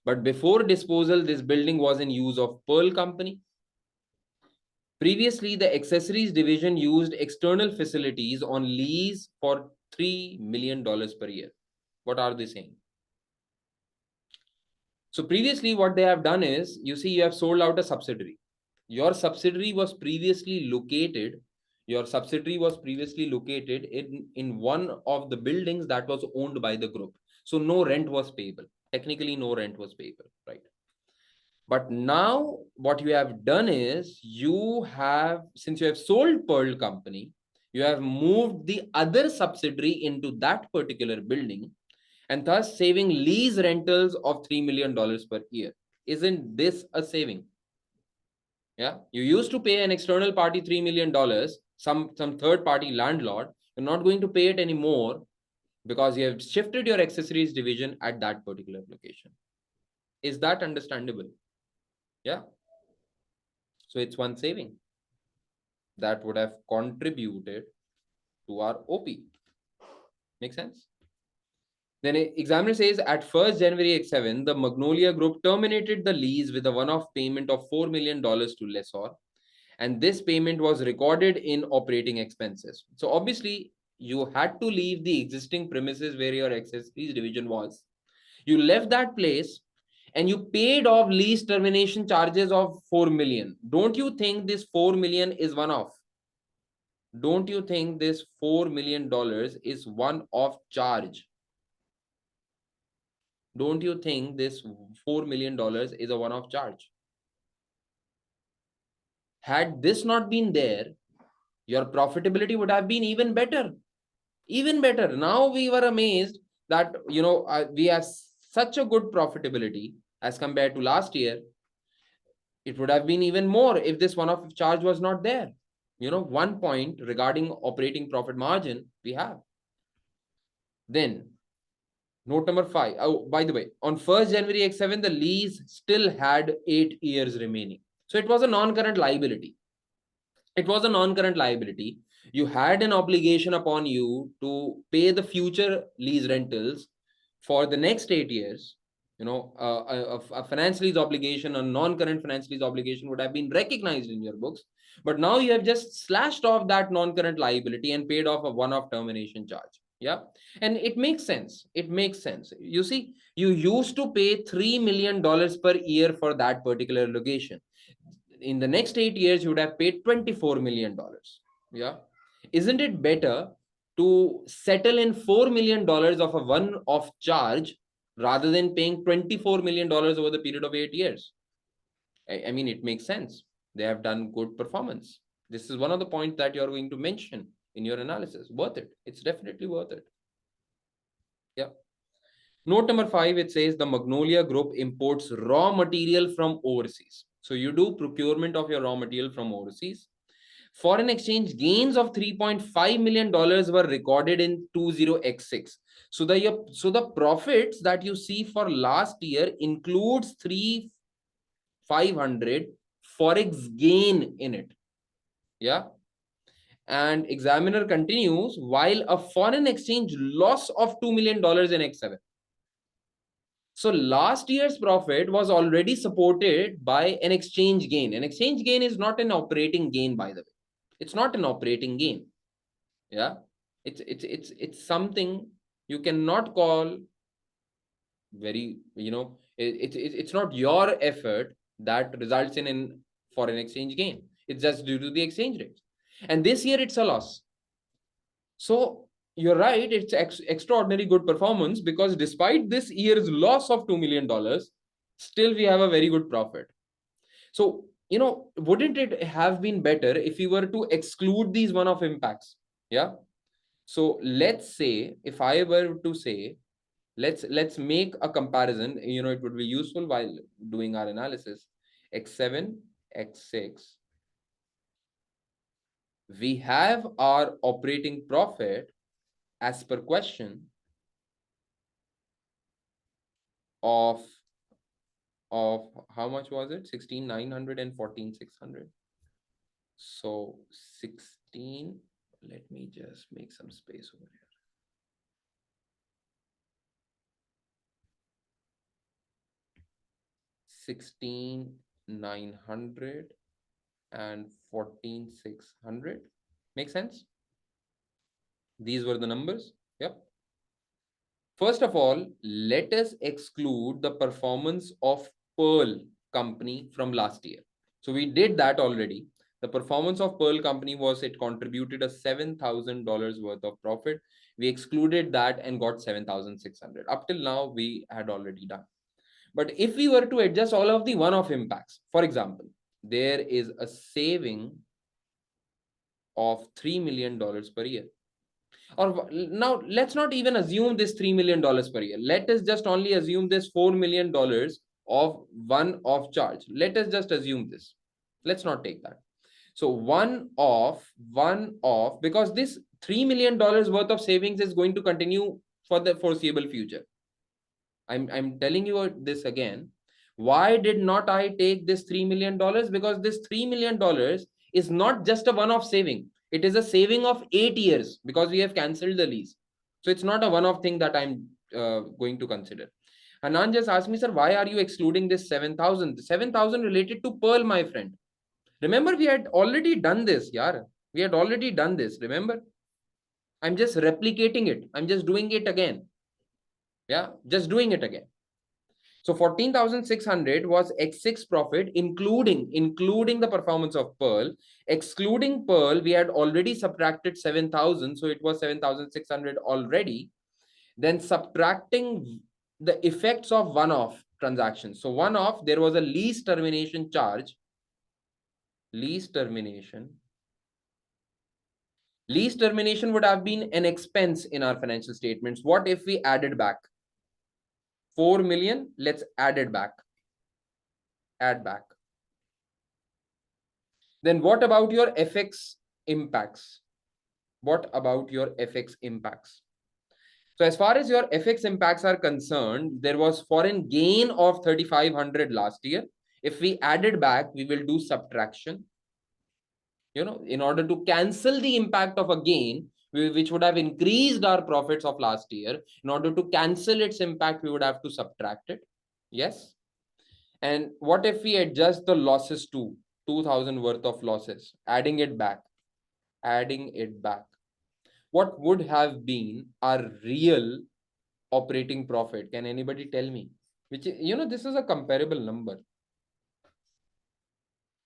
Speaker 1: But before disposal, this building was in use of Pearl Company. Previously, the accessories division used external facilities on lease for $3 million per year. What are they saying? So previously, what they have done is, you see, you have sold out a subsidiary. Your subsidiary was previously located in one of the buildings that was owned by the group. So no rent was payable. Technically, no rent was payable, right? But now what you have done is, since you have sold Pearl Company, you have moved the other subsidiary into that particular building. and thus saving lease rentals of $3 million per year. Isn't this a saving? Yeah, you used to pay an external party $3 million, some third party landlord. You're not going to pay it anymore because you have shifted your accessories division at that particular location. Is that understandable? Yeah. So it's one saving that would have contributed to our OP. Make sense? Then examiner says at 1st January X7, the Magnolia Group terminated the lease with a one-off payment of $4 million to lessor. And this payment was recorded in operating expenses. So obviously, you had to leave the existing premises where your accessories division was. You left that place and you paid off lease termination charges of 4 million. Don't you think this 4 million is one-off? Don't you think this $4 million is one-off charge? Don't you think this $4 million is a one-off charge? Had this not been there, your profitability would have been even better. Even better. Now we were amazed that, we have such a good profitability as compared to last year. It would have been even more if this one-off charge was not there. 1 point regarding operating profit margin we have. Then note number 5. Oh, by the way, on 1st January X7, the lease still had 8 years remaining. So it was a non-current liability. You had an obligation upon you to pay the future lease rentals for the next 8 years. A finance lease obligation, a non-current finance lease obligation would have been recognized in your books. But now you have just slashed off that non-current liability and paid off a one-off termination charge. Yeah. And it makes sense. You see, you used to pay $3 million per year for that particular location. In the next 8 years, you would have paid $24 million. Yeah. Isn't it better to settle in $4 million of a one-off charge rather than paying $24 million over the period of 8 years? I mean, it makes sense. They have done good performance. This is one of the points that you're going to mention in your analysis. Worth it. It's definitely worth it. Yeah. Note number 5, it says the Magnolia Group imports raw material from overseas. So you do procurement of your raw material from overseas. Foreign exchange gains of $3.5 million were recorded in 20x6. So the profits that you see for last year includes 3,500 forex gain in it. Yeah. And examiner continues, while a foreign exchange loss of $2 million in X7. So last year's profit was already supported by an exchange gain. An exchange gain is not an operating gain, by the way. It's not an operating gain. Yeah. It's something you cannot call very, it's not your effort that results in foreign exchange gain. It's just due to the exchange rate. And this year it's a loss. So you're right, it's extraordinary good performance because despite this year's loss of $2 million, still we have a very good profit. So, wouldn't it have been better if we were to exclude these one-off impacts? Yeah. So let's say, if I were to say, let's make a comparison, it would be useful while doing our analysis. X7, X6. We have our operating profit as per question of how much was it? 16,900 and 14,600. So 16, let me just make some space over here. 16,900 and 14,600. Make sense? These were the numbers. Yep. First of all, let us exclude the performance of Pearl Company from last year. So we did that already. The performance of Pearl Company was it contributed a $7,000 worth of profit. We excluded that and got 7,600. Up till now, we had already done. But if we were to adjust all of the one-off impacts, for example, there is a saving of $3 million per year. Or now let's not even assume this $3 million per year. Let us just only assume this $4 million of one-off charge. Let us just assume this. Let's not take that. So one off, because this $3 million worth of savings is going to continue for the foreseeable future. I'm telling you this again. Why did not I take this $3 million? Because this $3 million is not just a one-off saving. It is a saving of 8 years because we have cancelled the lease. So it's not a one-off thing that I'm going to consider. Anand just asked me, sir, why are you excluding this 7,000? 7,000 related to Pearl, my friend. Remember, we had already done this, yaar. We had already done this, remember? I'm just replicating it. I'm just doing it again. Yeah, just doing it again. So 14,600 was X6 profit, including the performance of Pearl. Excluding Pearl, we had already subtracted 7,000. So it was 7,600 already. Then subtracting the effects of one-off transactions. So one-off, there was a lease termination charge. Lease termination would have been an expense in our financial statements. What if we added back 4 million? Let's add it back. Add back. Then what about your FX impacts? What about your FX impacts? So as far as your FX impacts are concerned, there was foreign gain of 3,500 last year. If we added back, we will do subtraction. In order to cancel the impact of a gain, which would have increased our profits of last year, in order to cancel its impact, we would have to subtract it. Yes. And what if we adjust the losses to 2,000 worth of losses, adding it back? What would have been our real operating profit? Can anybody tell me? This is a comparable number.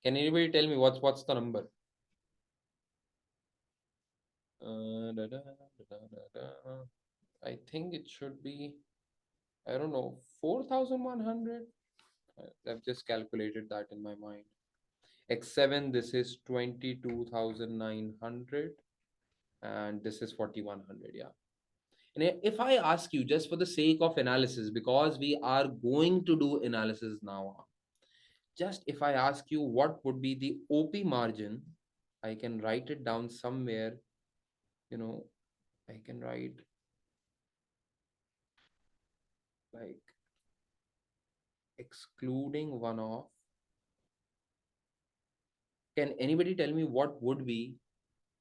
Speaker 1: Can anybody tell me what's the number? I think it should be, I don't know, 4,100. I've just calculated that in my mind. X7, this is 22,900 and this is 4,100. Yeah. And if I ask you, just for the sake of analysis, because we are going to do analysis now, just if I ask you what would be the OP margin, I can write it down somewhere. I can write like excluding one-off. Can anybody tell me what would be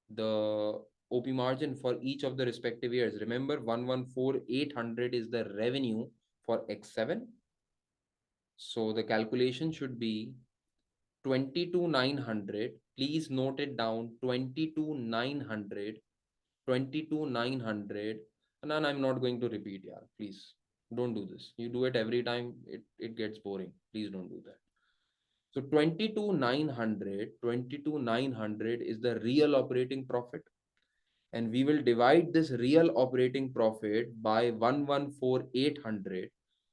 Speaker 1: the OP margin for each of the respective years? Remember, 114,800 is the revenue for X7. So the calculation should be 22,900. Please note it down. 22,900. 22,900. And then I'm not going to repeat. Yeah, please don't do this. You do it every time. It gets boring. Please don't do that. So 22,900 is the real operating profit. And we will divide this real operating profit by 114,800.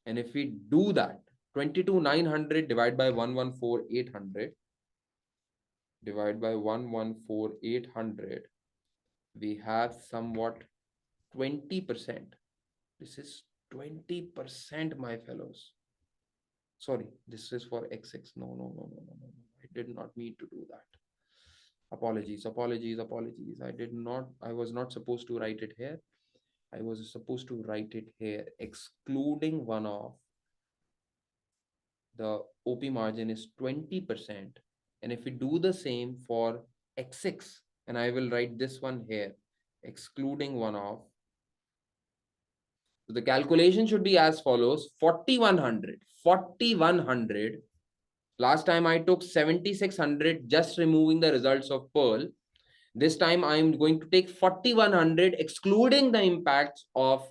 Speaker 1: And if we do that, 22,900 divided by 114,800, divide by 114,800, we have somewhat 20%. This is 20%, my fellows. Sorry, this is for X6. No. I did not mean to do that. Apologies. I was not supposed to write it here. I was supposed to write it here. Excluding one-off, the OP margin is 20%. And if we do the same for X6, and I will write this one here, excluding one-off, so the calculation should be as follows: 4,100. Last time I took 7,600, just removing the results of Pearl. This time I'm going to take 4,100, excluding the impacts of,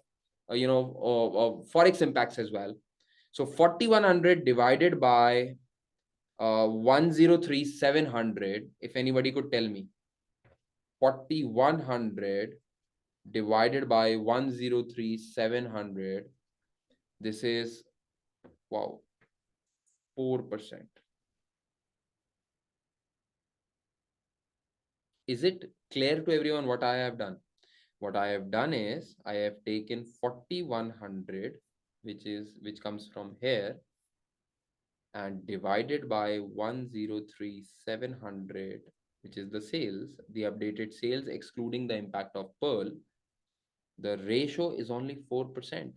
Speaker 1: Forex impacts as well. So 4,100 divided by 103,700. If anybody could tell me, 4,100 divided by 103,700. This is, wow, 4%. Is it clear to everyone what I have done? What I have done is I have taken 4100, which comes from here, and divided by 103,700, which is the sales, the updated sales excluding the impact of Pearl. The ratio is only 4%.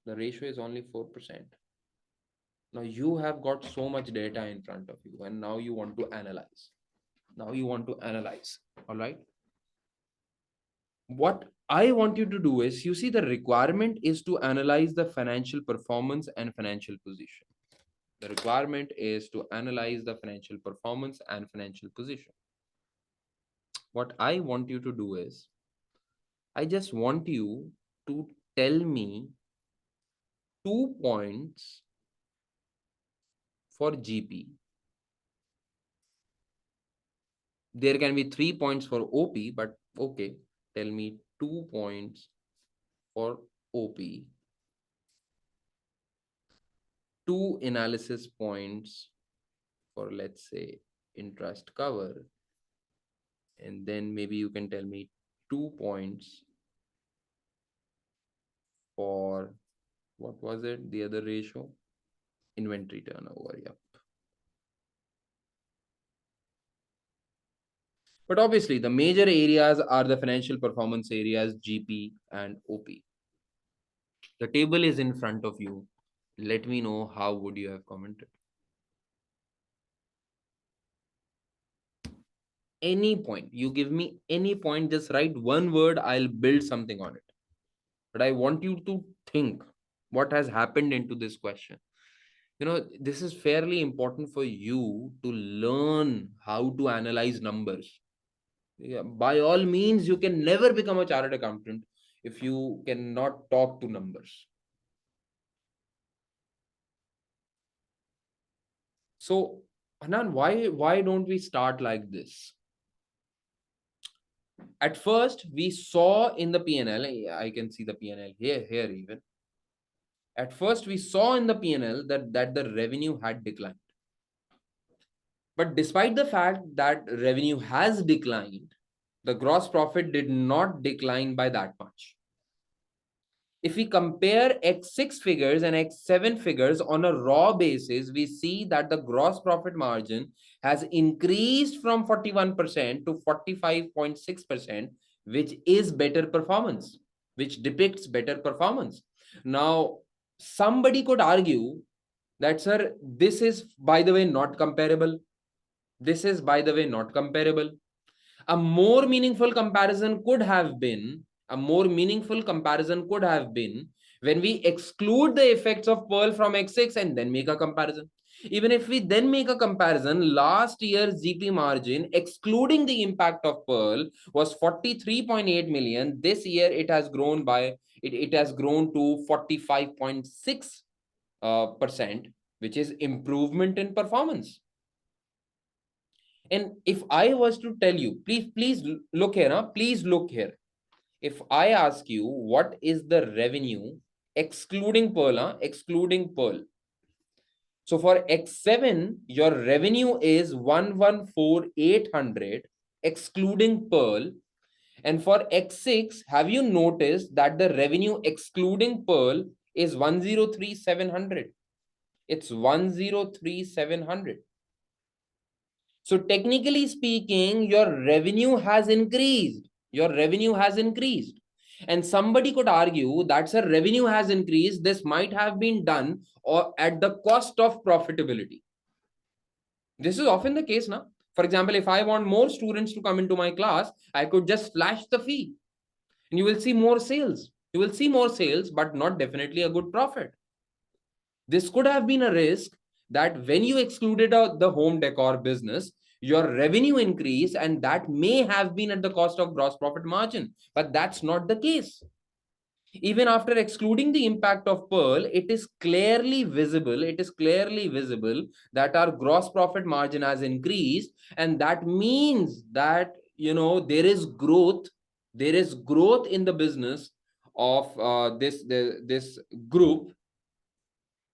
Speaker 1: The ratio is only 4%. Now you have got so much data in front of you, and now you want to analyze. Now you want to analyze. All right. What I want you to do is, you see, the requirement is to analyze the financial performance and financial position. The requirement is to analyze the financial performance and financial position. What I want you to do is, I just want you to tell me 2 points for GP. There can be 3 points for OP, but okay, tell me 2 points for OP, two analysis points for, let's say, interest cover, and then maybe you can tell me 2 points for, what was it, the other ratio? Inventory turnover. Yeah. But obviously, the major areas are the financial performance areas, GP and OP. The table is in front of you. Let me know how would you have commented. Any point, you give me any point, just write one word, I'll build something on it. But I want you to think what has happened into this question. This is fairly important for you to learn how to analyze numbers. Yeah, by all means, you can never become a chartered accountant if you cannot talk to numbers. So, Hanan, why don't we start like this? At first, we saw in the P&L, I can see the P&L here even. At first, we saw in the P&L that the revenue had declined. But despite the fact that revenue has declined, the gross profit did not decline by that much. If we compare X6 figures and X7 figures on a raw basis, we see that the gross profit margin has increased from 41% to 45.6%, which is better performance, which depicts better performance. Now, somebody could argue that, sir, this is, by the way, not comparable. This is, by the way, not comparable. A more meaningful comparison could have been, when we exclude the effects of Pearl from X6 and then make a comparison. Even if we then make a comparison, last year's GP margin, excluding the impact of Pearl, was 43.8 million. This year, it has grown to 45.6%, which is improvement in performance. And if I was to tell you, please look here, please look here. If I ask you what is the revenue excluding Pearl, So for X7, your revenue is 114,800 excluding Pearl. And for X6, have you noticed that the revenue excluding Pearl is 103,700? It's 103,700. So technically speaking, your revenue has increased. And somebody could argue that, sir, revenue has increased. This might have been done or at the cost of profitability. This is often the case now. For example, if I want more students to come into my class, I could just slash the fee and you will see more sales. But not definitely a good profit. This could have been a risk that when you excluded the home decor business, your revenue increased, and that may have been at the cost of gross profit margin. But that's not the case. Even after excluding the impact of Pearl, it is clearly visible that our gross profit margin has increased, and that means that there is growth in the business of this group,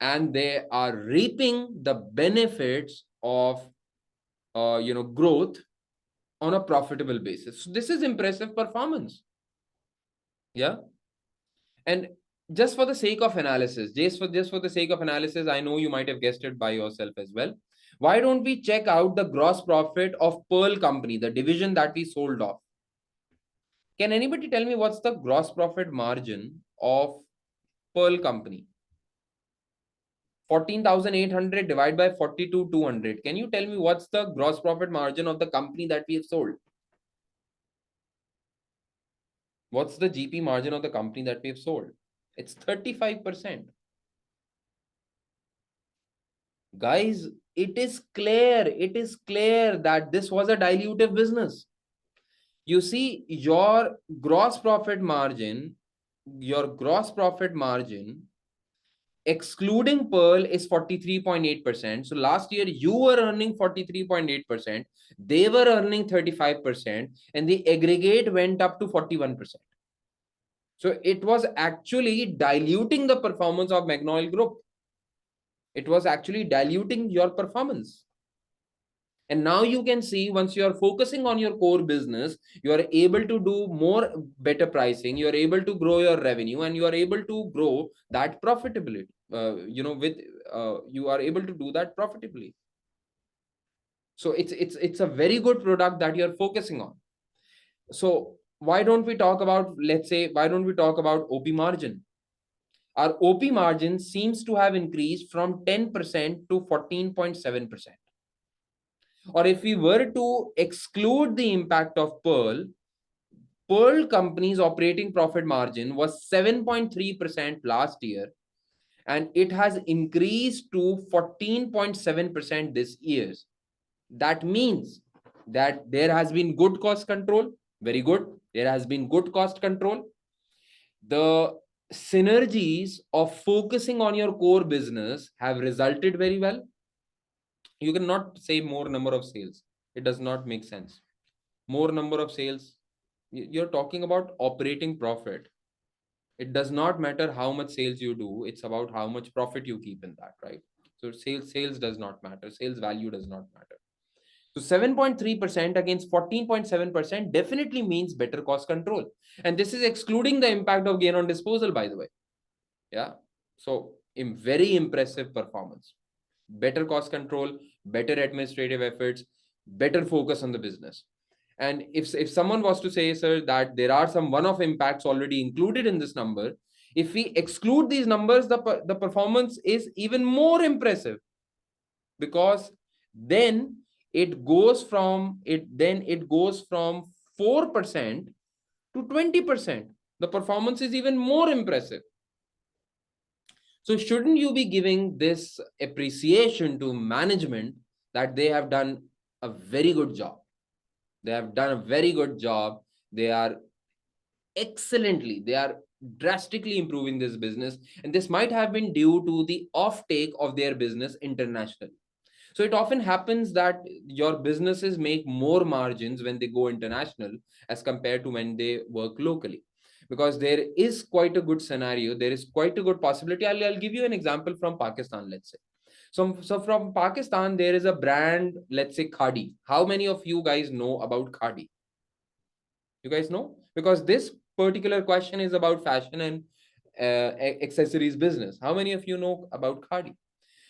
Speaker 1: and they are reaping the benefits of growth on a profitable basis. So this is impressive performance. Yeah. And just for the sake of analysis, just for the sake of analysis, I know you might have guessed it by yourself as well. Why don't we check out the gross profit of Pearl Company, the division that we sold off? Can anybody tell me what's the gross profit margin of Pearl Company? 14,800 divided by 42,200. Can you tell me what's the gross profit margin of the company that we have sold? What's the GP margin of the company that we have sold? It's 35%. Guys, it is clear that this was a dilutive business. You see, your gross profit margin excluding Pearl is 43.8%. So last year you were earning 43.8%, they were earning 35%, and the aggregate went up to 41%. So it was actually diluting the performance of Magnolia Group. It was actually diluting your performance. And now you can see, once you are focusing on your core business, you are able to do more better pricing, you are able to grow your revenue, and you are able to grow that profitability. With you are able to do that profitably. So it's a very good product that you're focusing on. So why don't we talk about, let's say, why don't we talk about OP margin? Our OP margin seems to have increased from 10% to 14.7%. Or if we were to exclude the impact of Pearl Company's operating profit margin was 7.3% last year, and it has increased to 14.7% this year. That means that there has been good cost control. Very good. There has been good cost control. The synergies of focusing on your core business have resulted very well. You cannot say more number of sales. It does not make sense. More number of sales. You're talking about operating profit. It does not matter how much sales you do. It's about how much profit you keep in that, right? So sales does not matter. Sales value does not matter. So 7.3% against 14.7% definitely means better cost control. And this is excluding the impact of gain on disposal, by the way. Yeah. So very impressive performance. Better cost control, better administrative efforts, better focus on the business. And if someone was to say, sir, that there are some one-off impacts already included in this number, if we exclude these numbers, the performance is even more impressive, because then it goes from 4% to 20%. The performance is even more impressive. So shouldn't you be giving this appreciation to management that they have done a very good job? They have done a very good job. They are drastically improving this business, and this might have been due to the offtake of their business internationally. So it often happens that your businesses make more margins when they go international as compared to when they work locally, because there is quite a good scenario. There is quite a good possibility. I'll give you an example from Pakistan, let's say. So from Pakistan, there is a brand, let's say Khadi. How many of you guys know about Khadi? You guys know? Because this particular question is about fashion and accessories business. How many of you know about Khadi?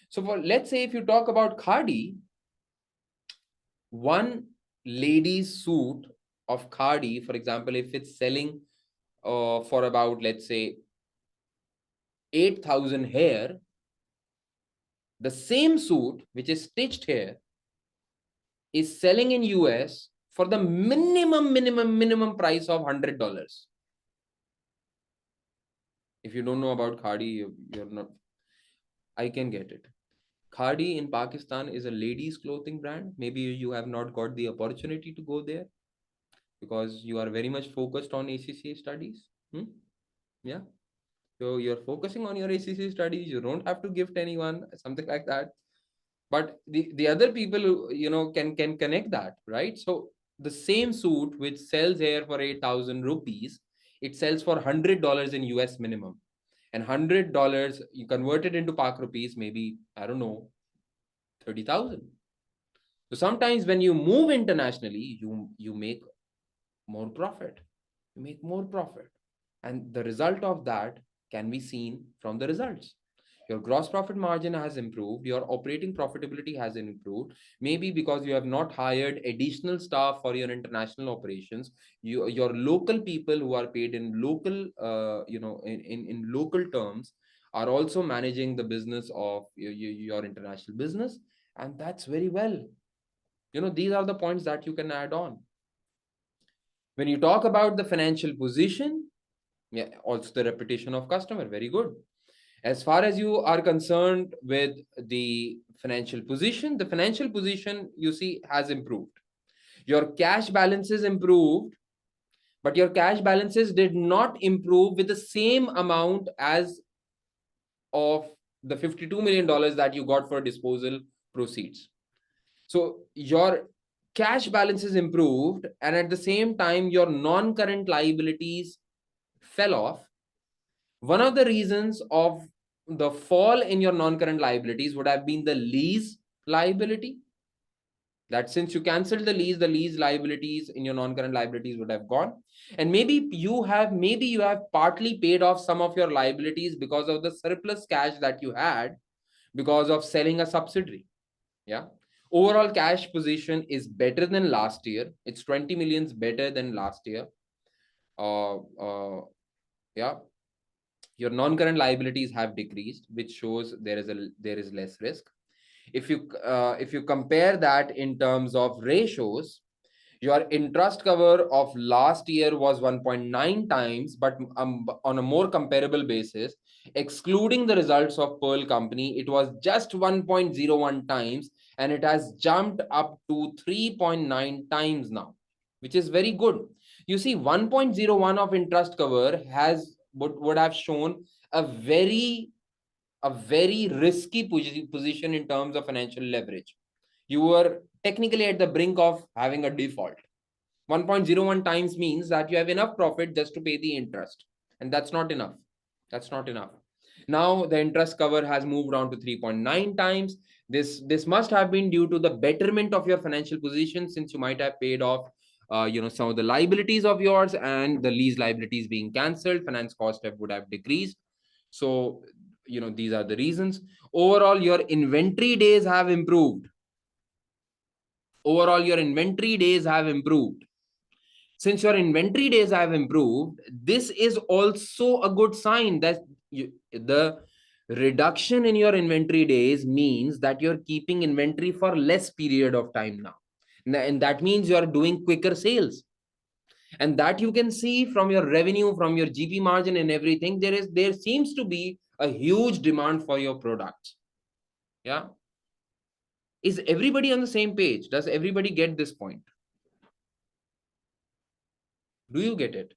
Speaker 1: So let's say if you talk about Khadi, one lady's suit of Khadi, for example, if it's selling for about, let's say, 8,000 here, the same suit which is stitched here is selling in US for the minimum price of $100. If you don't know about Khadi, you're not. I can get it. Khadi in Pakistan is a ladies' clothing brand. Maybe you have not got the opportunity to go there because you are very much focused on ACCA studies. Yeah. So you're focusing on your ACCA studies. You don't have to gift anyone, something like that. But the other people, can connect that, right? So the same suit which sells here for 8,000 rupees, it sells for $100 in US minimum. And $100, you convert it into Pak rupees, maybe, I don't know, 30,000. So sometimes when you move internationally, you make more profit. You make more profit. And the result of that can be seen from the results. Your gross profit margin has improved, your operating profitability has improved, maybe because you have not hired additional staff for your international operations. Your local people who are paid in local, in local terms, are also managing the business of your international business. And that's very well. These are the points that you can add on. When you talk about the financial position, yeah, also the reputation of customer, very good. As far as you are concerned with the financial position, you see, has improved. Your cash balances improved, but your cash balances did not improve with the same amount as of the $52 million that you got for disposal proceeds. So your cash balances improved, and at the same time, your non-current liabilities fell off. One of the reasons of the fall in your non-current liabilities would have been the lease liability. That since you canceled the lease liabilities in your non-current liabilities would have gone. And maybe you have partly paid off some of your liabilities because of the surplus cash that you had because of selling a subsidiary. Yeah. Overall cash position is better than last year. It's 20 millions better than last year. Uh, uh, yeah. Your non-current liabilities have decreased, which shows there is less risk. If you compare that in terms of ratios, your interest cover of last year was 1.9 times, but on a more comparable basis, excluding the results of Pearl Company, it was just 1.01 times, and it has jumped up to 3.9 times now, which is very good. You see, 1.01 of interest cover would have shown a very risky position in terms of financial leverage. You were technically at the brink of having a default. 1.01 times means that you have enough profit just to pay the interest, and that's not enough. Now the interest cover has moved on to 3.9 times. This must have been due to the betterment of your financial position, since you might have paid off some of the liabilities of yours, and the lease liabilities being cancelled, finance cost would have decreased. So these are the reasons. Overall, your inventory days have improved. Since your inventory days have improved, this is also a good sign that the reduction in your inventory days means that you're keeping inventory for less period of time now. And that means you're doing quicker sales. And that you can see from your revenue, from your GP margin and everything. There seems to be a huge demand for your products. Yeah. Is everybody on the same page? Does everybody get this point? Do you get it?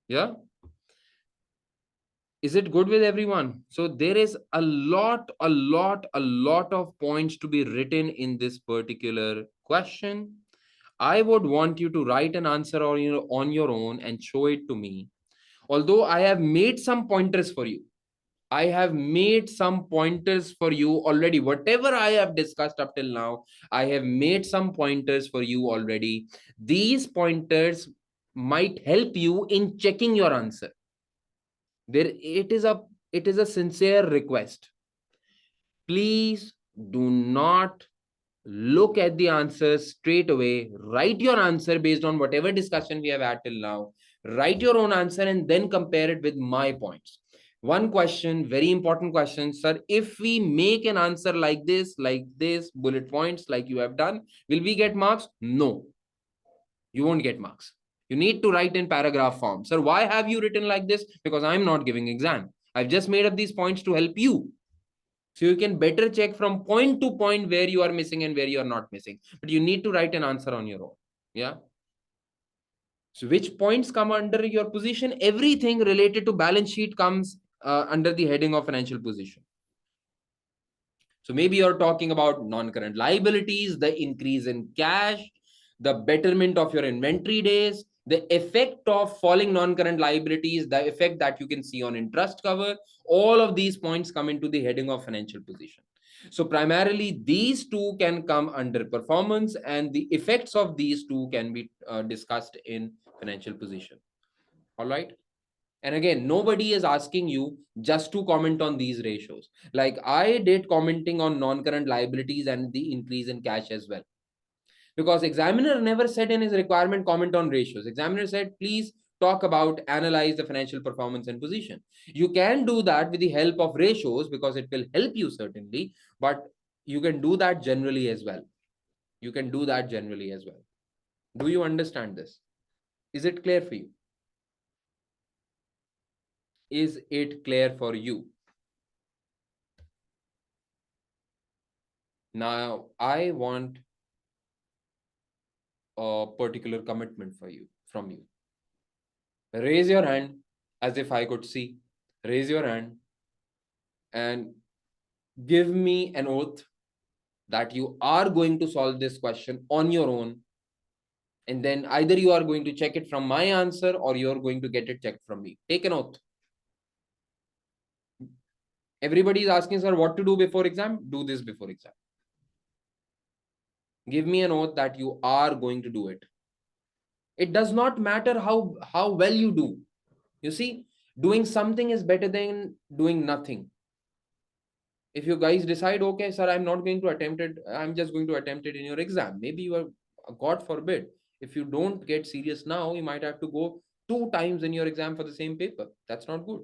Speaker 1: Yeah. Is it good with everyone? So there is a lot of points to be written in this particular question. I would want you to write an answer on your own and show it to me. Although I have made some pointers for you. Already. Whatever I have discussed up till now, I have made some pointers for you already. These pointers might help you in checking your answer. It is a sincere request. Please do not look at the answers straight away. Write your answer based on whatever discussion we have had till now. Write your own answer and then compare it with my points. One question, very important question, sir. If we make an answer like this, bullet points, like you have done, will we get marks? No, you won't get marks. You need to write in paragraph form. Sir, why have you written like this? Because I'm not giving exam. I've just made up these points to help you. So you can better check from point to point where you are missing and where you are not missing. But you need to write an answer on your own. Yeah. So which points come under your position? Everything related to balance sheet comes under the heading of financial position. So maybe you're talking about non-current liabilities, the increase in cash, the betterment of your inventory days, the effect of falling non-current liabilities, the effect that you can see on interest cover. All of these points come into the heading of financial position. So primarily these two can come under performance, and the effects of these two can be discussed in financial position. All right. And again, nobody is asking you just to comment on these ratios. Like I did commenting on non-current liabilities and the increase in cash as well. Because examiner never said in his requirement comment on ratios. Examiner said, please talk about, analyze the financial performance and position. You can do that with the help of ratios because it will help you certainly, but you can do that generally as well. You can do that generally as well. Do you understand this? Is it clear for you? Is it clear for you? Now, I want a particular commitment for you from you. Raise your hand as if I could see. Raise your hand and give me an oath that you are going to solve this question on your own. And then either you are going to check it from my answer or you're going to get it checked from me. Take an oath. Everybody is asking, sir, what to do before exam? Do this before exam. Give me an oath that you are going to do it. It does not matter how well you do. You see, doing something is better than doing nothing. If you guys decide, okay, sir, I'm not going to attempt it, I'm just going to attempt it in your exam. Maybe you are, God forbid, if you don't get serious now, you might have to go 2 times in your exam for the same paper. That's not good.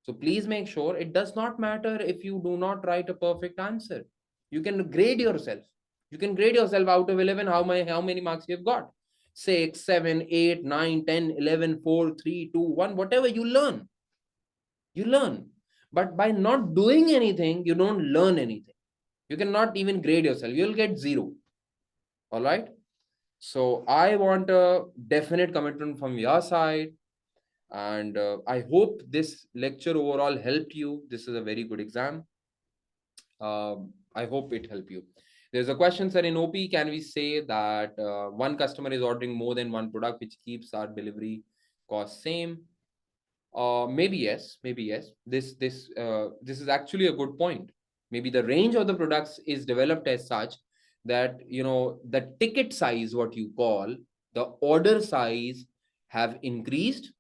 Speaker 1: So please make sure it does not matter if you do not write a perfect answer. You can grade yourself. You can grade yourself out of 11, how many marks you've got. 6, 7, 8, 9, 10, 11, 4, 3, 2, 1, whatever you learn. You learn. But by not doing anything, you don't learn anything. You cannot even grade yourself. You'll get 0. All right. So I want a definite commitment from your side. And I hope this lecture overall helped you. This is a very good exam. I hope it helped you. There's a question, sir, in OP, can we say that one customer is ordering more than one product, which keeps our delivery cost same? Maybe yes, maybe yes. This is actually a good point. Maybe the range of the products is developed as such that the ticket size, what you call the order size, have increased,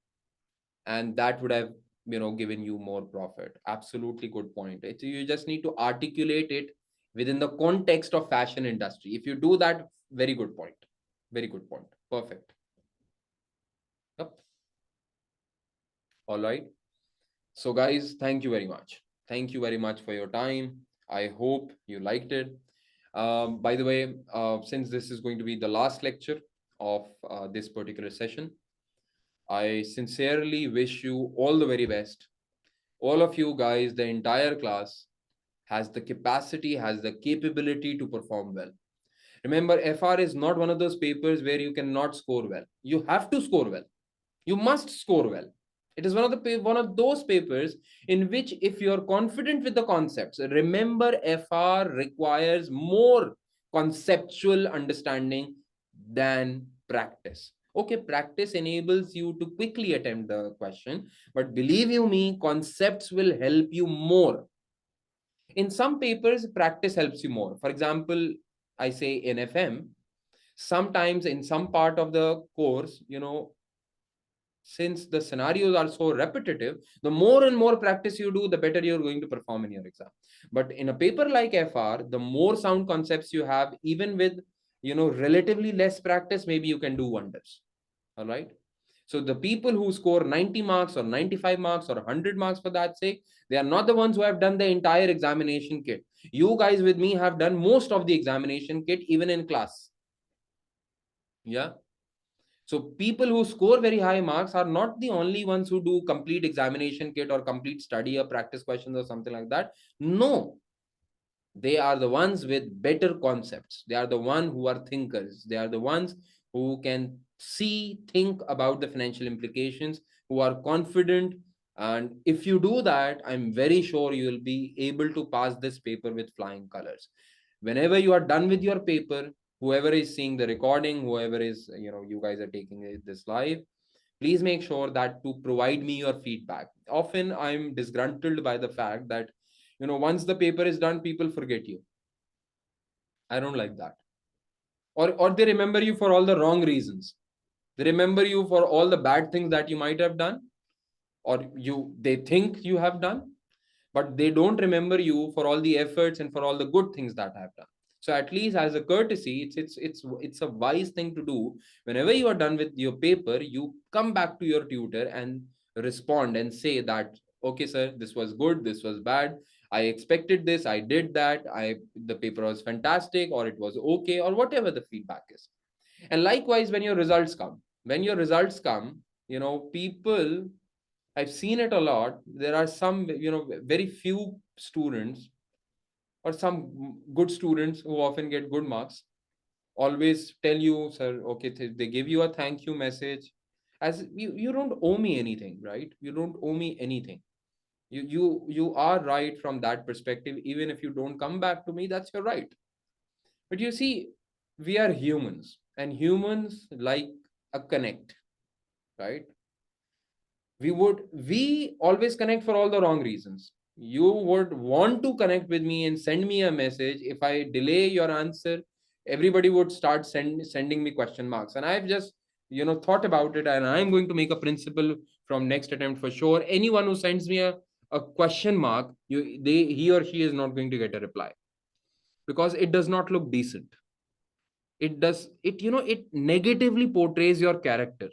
Speaker 1: and that would have given you more profit. Absolutely good point. You just need to articulate it within the context of fashion industry. If you do that, very good point. Very good point. Perfect. Yep. All right. So guys, thank you very much. Thank you very much for your time. I hope you liked it. By the way, since this is going to be the last lecture of this particular session, I sincerely wish you all the very best. All of you guys, the entire class has the capacity, has the capability to perform well. Remember, FR is not one of those papers where you cannot score well. You have to score well. You must score well. It is one of those papers in which, if you are confident with the concepts, remember, FR requires more conceptual understanding than practice. Okay, practice enables you to quickly attempt the question, but believe you me, concepts will help you more. In some papers, practice helps you more. For example, I say in FM, sometimes in some part of the course, since the scenarios are so repetitive, the more and more practice you do, the better you're going to perform in your exam. But in a paper like FR, the more sound concepts you have, even with relatively less practice, maybe you can do wonders. All right. So the people who score 90 marks or 95 marks or 100 marks for that sake, they are not the ones who have done the entire examination kit. You guys with me have done most of the examination kit, even in class. Yeah. So people who score very high marks are not the only ones who do complete examination kit or complete study or practice questions or something like that. No, they are the ones with better concepts. They are the ones who are thinkers. They are the ones who can think about the financial implications, who are confident. And if you do that, I'm very sure you will be able to pass this paper with flying colors. Whenever you are done with your paper, whoever is seeing the recording, whoever is, you guys are taking this live, please make sure that to provide me your feedback. Often I'm disgruntled by the fact that, once the paper is done, people forget you. I don't like that. Or they remember you for all the wrong reasons. They remember you for all the bad things that you might have done, or they think you have done, but they don't remember you for all the efforts and for all the good things that I've done. So at least as a courtesy, it's a wise thing to do. Whenever you are done with your paper, you come back to your tutor and respond and say that, okay, sir, this was good, this was bad. I expected this, I did that. The paper was fantastic, or it was okay, or whatever the feedback is. And likewise, when your results come, people, I've seen it a lot. There are some, very few students, or some good students who often get good marks, always tell you, sir, okay, they give you a thank you message. As you don't owe me anything, right? You don't owe me anything. You are right from that perspective. Even if you don't come back to me, that's your right. But you see, we are humans, and humans like a connect, right? We always connect for all the wrong reasons. You would want to connect with me and send me a message. If I delay your answer, everybody would start sending me question marks. And I've just thought about it, and I'm going to make a principle from next attempt for sure. Anyone who sends me a question mark, he or she is not going to get a reply, because it does not look decent. It negatively portrays your character.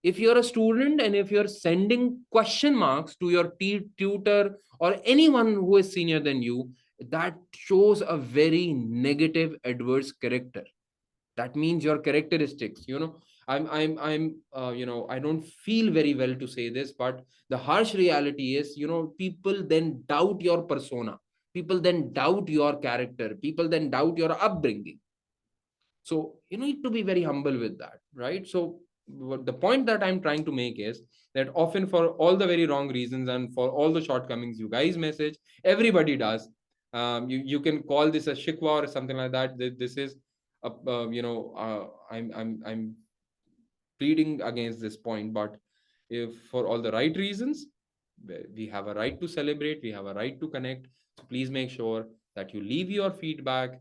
Speaker 1: If you're a student and if you're sending question marks to your tutor or anyone who is senior than you, that shows a very negative adverse character. That means your characteristics, I don't feel very well to say this, but the harsh reality is, people then doubt your persona, people then doubt your character, people then doubt your upbringing. So you need to be very humble with that, right? So the point that I'm trying to make is that often, for all the very wrong reasons and for all the shortcomings you guys message, everybody does. You can call this a shikwa or something like that. This is I'm pleading against this point, but if for all the right reasons, we have a right to celebrate, we have a right to connect. So please make sure that you leave your feedback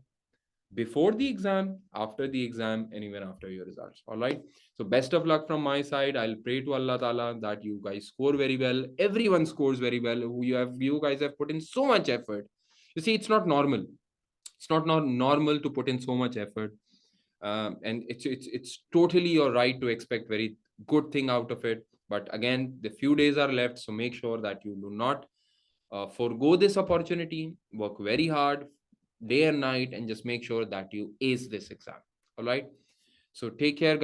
Speaker 1: before the exam, after the exam, and even after your results. All right. So best of luck from my side. I'll pray to Allah Ta'ala that you guys score very well. Everyone scores very well. You guys have put in so much effort. You see, it's not normal. It's not normal to put in so much effort. And it's totally your right to expect very good thing out of it. But again, the few days are left, so make sure that you do not forgo this opportunity. Work very hard day and night, and just make sure that you ace this exam. All right. So take care, guys.